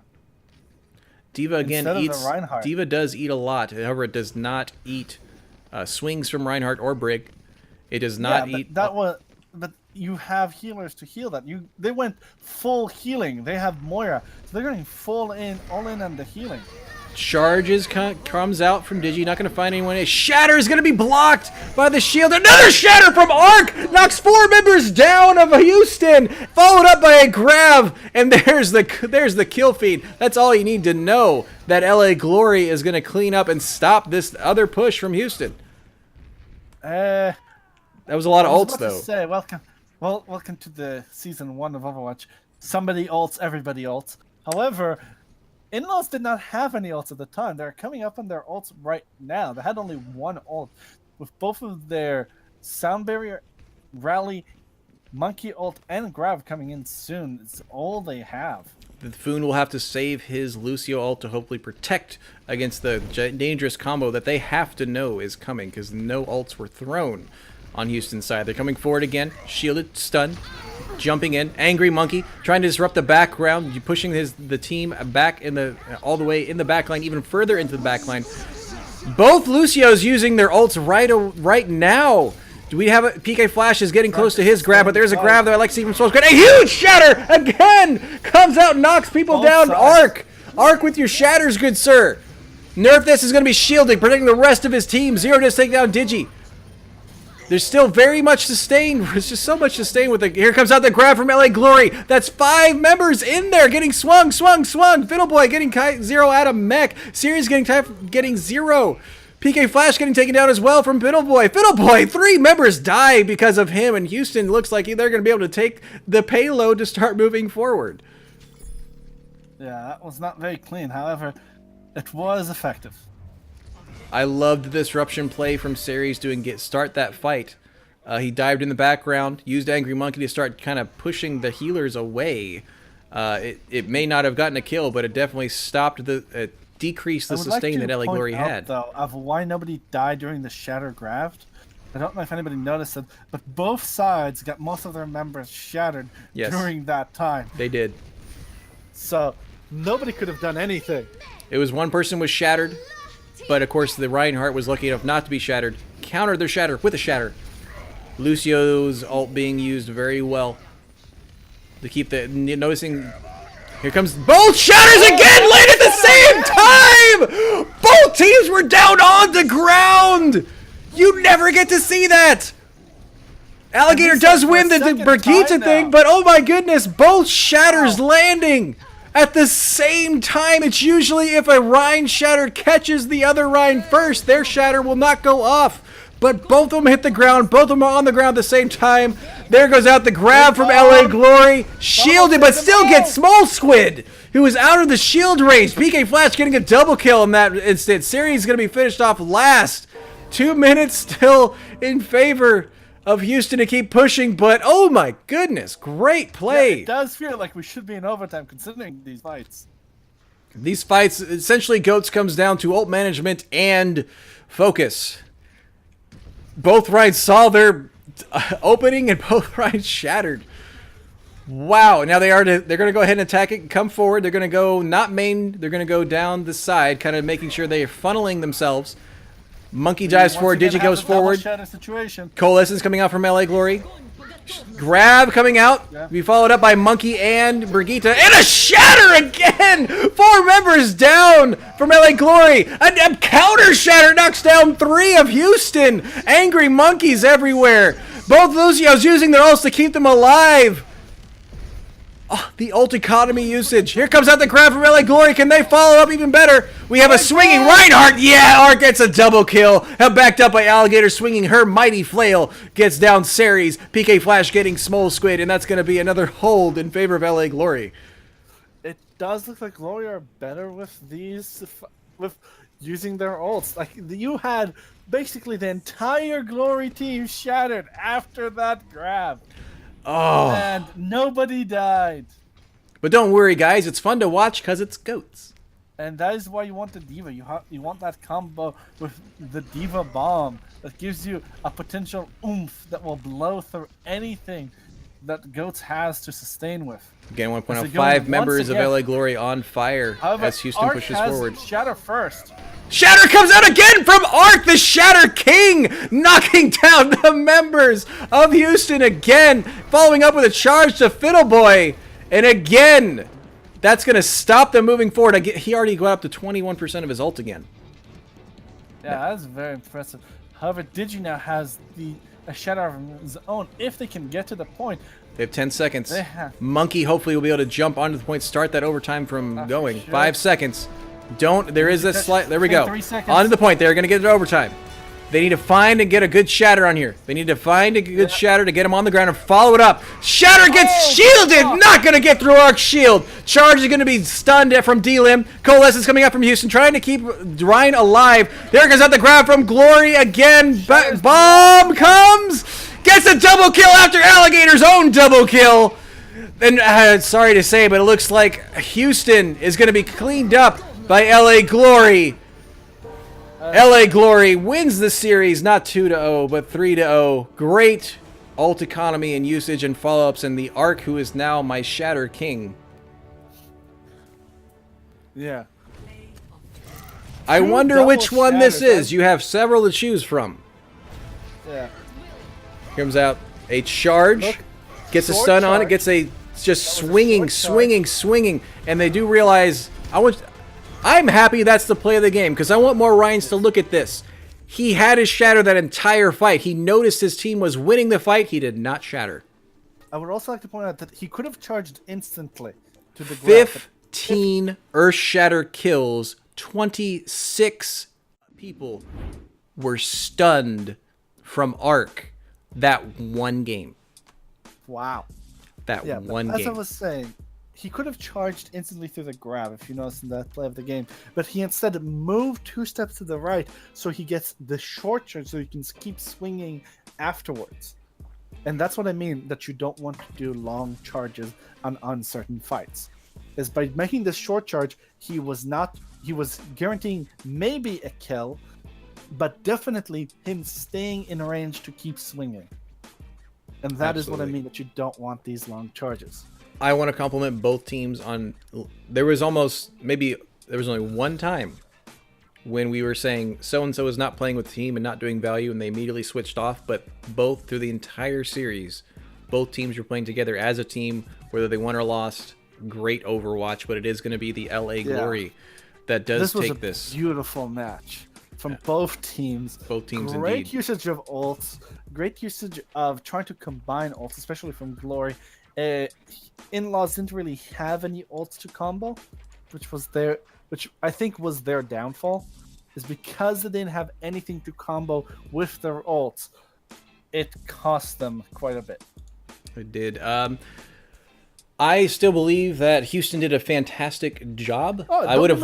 Diva again instead of eats. the Reinhardt. Diva does eat a lot. However, it does not eat swings from Reinhardt or Brig. It does not eat. But you have healers to heal that. They went full healing. They have Moira, so they're going all in on the healing. Charges comes out from Digi, not going to find anyone. A shatter is going to be blocked by the shield. Another shatter from Arc knocks 4 members down of Houston, followed up by a grab, and there's the kill feed. That's all you need to know. That LA Glory is going to clean up and stop this other push from Houston. That was a lot of ults, though. To say, welcome to the season 1 of Overwatch. Somebody ults, everybody ults. However, Inlaws did not have any ults at the time. They're coming up on their ults right now. They had only one ult. With both of their Sound Barrier, Rally, Monkey ult, and Grab coming in soon, it's all they have. The Foon will have to save his Lucio ult to hopefully protect against the dangerous combo that they have to know is coming, because no ults were thrown on Houston's side. They're coming forward again, shielded, stunned, jumping in. Angry Monkey trying to disrupt the background, pushing the team back all the way in the backline, even further into the backline. Both Lucios using their ults right now. Do we have a PK Flash is getting close to his grab, but there's a grab that I like to see from Soul's. A huge shatter again comes out, knocks people down. Arc with your shatters, good sir. Nerf this is going to be shielding, protecting the rest of his team. Zero just take down Digi. There's still very much sustain. There's just so much sustain with it. Here comes out the grab from LA Glory. That's 5 members in there getting swung. Fiddleboy getting zero out of mech. Series getting zero. PK Flash getting taken down as well from Fiddleboy. Fiddleboy, 3 members die because of him, and Houston looks like they're going to be able to take the payload to start moving forward. Yeah, that was not very clean. However, it was effective. I loved the disruption play from Series to start that fight. He dived in the background, used Angry Monkey to start kind of pushing the healers away. It may not have gotten a kill, but it definitely stopped decreased the sustain that LA Glory had. Though, of why nobody died during the Shatter Graft. I don't know if anybody noticed it, but both sides got most of their members shattered during that time. They did. So nobody could have done anything. It was one person was shattered, but of course the Reinhardt was lucky enough not to be shattered. Countered their shatter with a shatter. Lucio's ult being used very well to keep noticing. Here comes both shatters again, late at the same time. Both teams were down on the ground. You never get to see that. Alligator does win the Brigitte thing, but oh my goodness, both shatters landing at the same time. It's usually if a Rhine shatter catches the other Rhine first, their shatter will not go off. But both of them hit the ground. Both of them are on the ground at the same time. There goes out the grab from LA Glory. Shielded, but still gets Small Squid, who is out of the shield range. PK Flash getting a double kill in that instant. Series is going to be finished off last. 2 minutes still in favor of Houston to keep pushing, but oh my goodness, great play. Yeah, it does feel like we should be in overtime considering these fights. These fights, essentially, GOATS comes down to ult management and focus. Both Rhines saw their opening and both Rhines shattered. Wow. Now they're going to go ahead and attack it. Come forward. They're going to go not main. They're going to go down the side, kind of making sure they are funneling themselves. Monkey dives forward. Digi goes forward. Coalescence coming out from LA Glory. Grab coming out. Yeah. Be followed up by Monkey and Brigitte. And a shatter again! 4 members down from LA Glory. A counter shatter knocks down 3 of Houston. Angry monkeys everywhere. Both Lucios using their ults to keep them alive. Oh, the ult economy usage. Here comes out the crowd from LA Glory. Can they follow up even better? We have a swinging Reinhardt. Yeah, Arc gets a double kill. Backed up by Alligator, swinging her mighty flail. Gets down Ceres. PK Flash getting Small Squid, and that's going to be another hold in favor of LA Glory. It does look like Glory are better with these, with using their ults. Like, you had basically the entire Glory team shattered after that grab. Oh. And nobody died. But don't worry, guys. It's fun to watch because it's goats. And that is why you want the D.Va. You want that combo with the D.Va bomb that gives you a potential oomph that will blow through anything that goats has to sustain with. Again, 1.05 members of LA Glory on fire. However, as Houston Arc pushes has forward. Shatter first. Shatter comes out again from Arc, the Shatter King, knocking down the members of Houston again, following up with a charge to Fiddleboy. And again, that's going to stop them moving forward. He already got up to 21% of his ult again. Yeah, that's very impressive. However, Digi now has a Shatter of his own. If they can get to the point, they have 10 seconds. Monkey hopefully will be able to jump onto the point, start that overtime from going. Sure. 5 seconds. There is a slight, there we go. Onto the point, they're going to get it to overtime. They need to find and get a good shatter on here. They need to find a good shatter to get him on the ground and follow it up. Shatter gets shielded, not going to get through Arc's shield. Charge is going to be stunned from D-Lim. Coalescence coming up from Houston, trying to keep Ryan alive. There goes out the grab from Glory again. Bomb comes, gets a double kill after Alligator's own double kill. And sorry to say, but it looks like Houston is going to be cleaned up by LA Glory. LA Glory wins the series, not 2-0, but 3-0. Great ult economy and usage and follow-ups, and the Arc, who is now my Shatter King. Yeah. I wonder which one this is. You have several to choose from. Yeah. Comes out a charge, gets a stun on it, gets a just swinging, and they do realize I'm happy that's the play of the game because I want more Ryans to look at this. He had his shatter that entire fight. He noticed his team was winning the fight. He did not shatter. I would also like to point out that he could have charged instantly to the ground. 15 Earth Shatter kills. 26 people were stunned from Arc that one game. Wow. That one game. As I was saying, he could have charged instantly through the grab, if you notice in that play of the game. But he instead moved 2 steps to the right, so he gets the short charge, so he can keep swinging afterwards. And that's what I mean, that you don't want to do long charges on uncertain fights. Is by making this short charge, he was guaranteeing maybe a kill, but definitely him staying in range to keep swinging. And that is what I mean, that you don't want these long charges. I want to compliment both teams on. There was only one time when we were saying so and so is not playing with the team and not doing value, and they immediately switched off. But both through the entire series, both teams were playing together as a team, whether they won or lost. Great Overwatch, but it is going to be the LA Glory that does take this. This was a beautiful match from both teams. Both teams, great indeed. Usage of ults, great usage of trying to combine ults, especially from Glory. Inlaws didn't really have any ults to combo, which I think was their downfall, is because they didn't have anything to combo with their ults. It cost them quite a bit. It did. I still believe that Houston did a fantastic job. I would have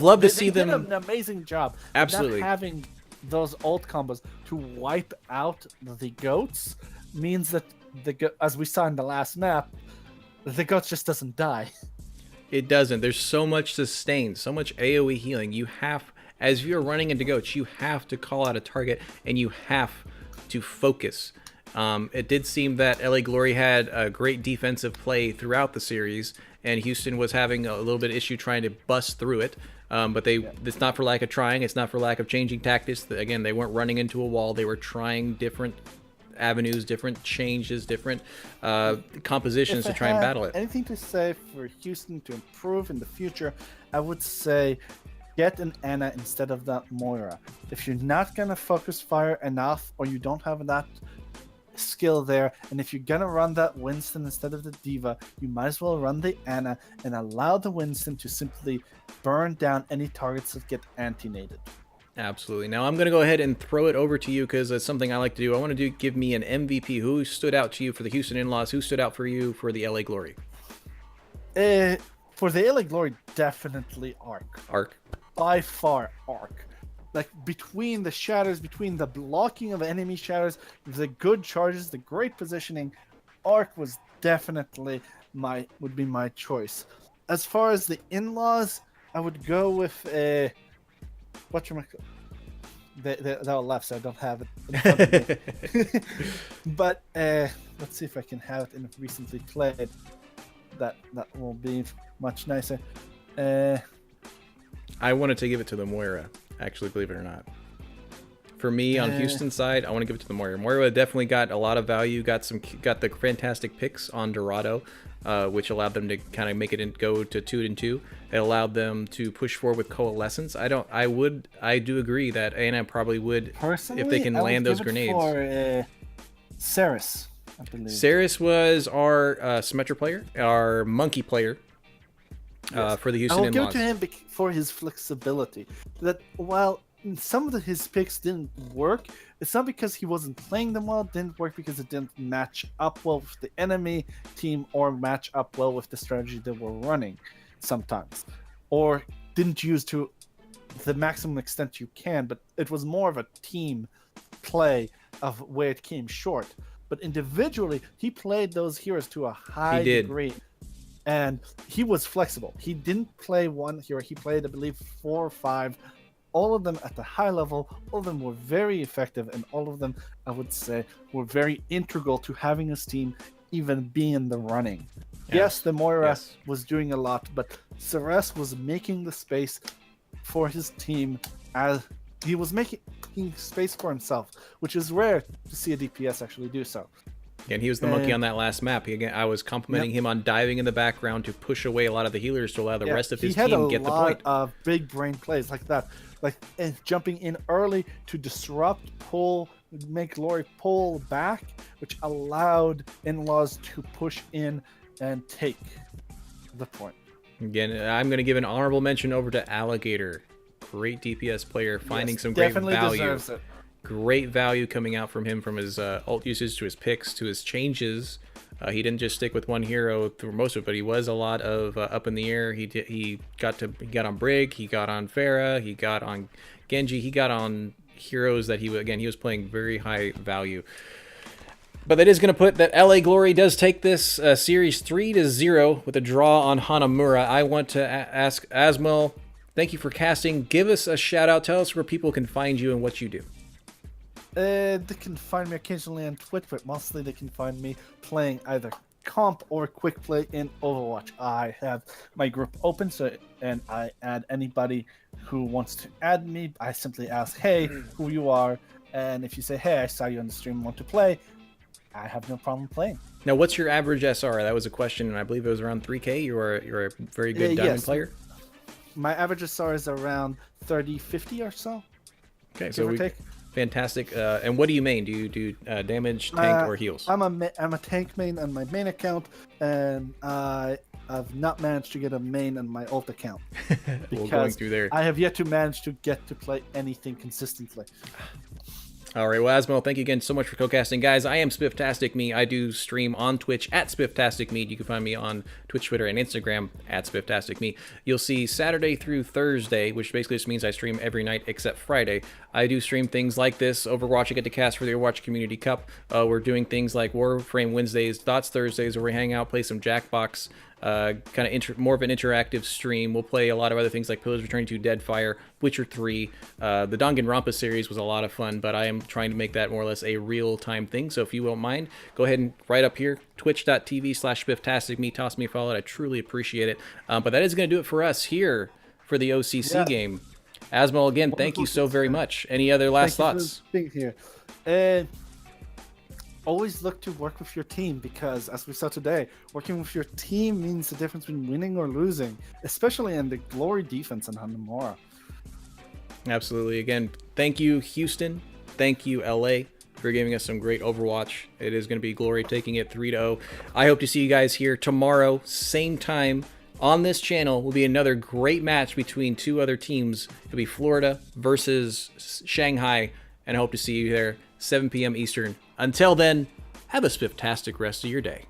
loved to see them. They did an amazing job. Absolutely. Not having those ult combos to wipe out the goats means that as we saw in the last map, the goat just doesn't die. It doesn't. There's so much sustain, so much AoE healing. You have, as you're running into goats, you have to call out a target and you have to focus. It did seem that LA Glory had a great defensive play throughout the series, and Houston was having a little bit of issue trying to bust through it. But it's not for lack of trying. It's not for lack of changing tactics. Again, they weren't running into a wall. They were trying different avenues, different changes, different compositions to try and battle it. Anything to say for Houston to improve in the future, I would say get an Ana instead of that Moira. If you're not going to focus fire enough, or you don't have that skill there, and if you're going to run that Winston instead of the Diva, you might as well run the Ana and allow the Winston to simply burn down any targets that get anti-nated. Absolutely. Now I'm going to go ahead and throw it over to you because it's something I like to do. I want to give me an MVP. Who stood out to you for the Houston Inlaws? Who stood out for you for the LA Glory? For the LA Glory, definitely Arc. Arc. By far, Arc. Like, between the shatters, between the blocking of enemy shatters, the good charges, the great positioning, Arc was definitely would be my choice. As far as the Inlaws, I would go with they'll laugh, so I don't have it in front of me. But let's see if I can have it in recently played. That will be much nicer. I wanted to give it to the Moira, actually, believe it or not. For me, on Houston's side, I want to give it to the Moira. Moira definitely got a lot of value. Got the fantastic picks on Dorado, which allowed them to kind of make it go to 2-2. It allowed them to push forward with Coalescence. I do agree that Ana probably would, personally, if they can land those grenades. For Ceres, I believe. Ceres was our Symmetra player, our monkey player. Yes. For the Houston I will Inlaws. give it to him for his flexibility. That while some of his picks didn't work, it's not because he wasn't playing them well. It didn't work because it didn't match up well with the enemy team or match up well with the strategy they were running sometimes, or didn't use to the maximum extent you can. But it was more of a team play of where it came short. But individually, he played those heroes to a high degree. And he was flexible. He didn't play one hero. He played, I believe, 4 or 5. All of them at the high level. All of them were very effective. And all of them, I would say, were very integral to having his team even be in the running. Yes, the Moira was doing a lot. But Ceres was making the space for his team as he was making space for himself, which is rare to see a DPS actually do so. And he was the monkey on that last map. I was complimenting him on diving in the background to push away a lot of the healers to allow the rest of his team to get the point. He had a lot of big brain plays like that, like jumping in early to disrupt, pull, make Glory pull back, which allowed Inlaws to push in and take the point. Again, I'm going to give an honorable mention over to Alligator. Great DPS player, finding some great value. Definitely deserves it. Great value coming out from him, from his ult usage to his picks to his changes. He didn't just stick with one hero through most of it, but he was a lot of up in the air. He got on Brig, he got on Pharah, he got on Genji, he got on heroes that he was playing very high value. But that is going to put that LA Glory does take this series 3-0 with a draw on Hanamura. I want to ask Asmel, thank you for casting. Give us a shout out. Tell us where people can find you and what you do. They can find me occasionally on Twitch, but mostly they can find me playing either comp or quick play in Overwatch. I have my group open, and I add anybody who wants to add me. I simply ask, hey, who you are, and if you say, hey, I saw you on the stream, want to play, I have no problem playing. Now, what's your average SR? That was a question, and I believe it was around 3K. You're a very good diamond player. My average SR is around 30-50 or so. Okay, so fantastic. And what do you main? Do you do damage, tank, or heals? I'm a tank main on my main account, and I've not managed to get a main on my ult account We're going through there. I have yet to manage to get to play anything consistently. All right, well, Asmel, thank you again so much for co-casting. Guys, I am SpiffTasticMe. I do stream on Twitch at SpiffTasticMe. You can find me on Twitch, Twitter, and Instagram at SpiffTasticMe. You'll see Saturday through Thursday, which basically just means I stream every night except Friday. I do stream things like this. Overwatch, I get to cast for the Overwatch Community Cup. We're doing things like Warframe Wednesdays, Thoughts Thursdays, where we hang out, play some Jackbox. kind of more of an interactive stream. We'll play a lot of other things like Pillars Returning to Deadfire, Witcher 3. The Danganronpa series was a lot of fun, but I am trying to make that more or less a real-time thing. So if you won't mind, go ahead and right up here, twitch.tv/Spifftastic. Toss me a follow. I truly appreciate it. But that is going to do it for us here for the OCC game. Asmo, again, thank you so very much. Any other last thoughts? Being here. Always look to work with your team, because as we saw today, working with your team means the difference between winning or losing, especially in the Glory defense in Hanamura. Absolutely. Again, thank you, Houston. Thank you, LA, for giving us some great Overwatch. It is going to be Glory taking it 3-0. I hope to see you guys here tomorrow, same time. On this channel will be another great match between two other teams. It'll be Florida versus Shanghai, and I hope to see you there, 7 p.m. Eastern. Until then, have a spifftastic rest of your day.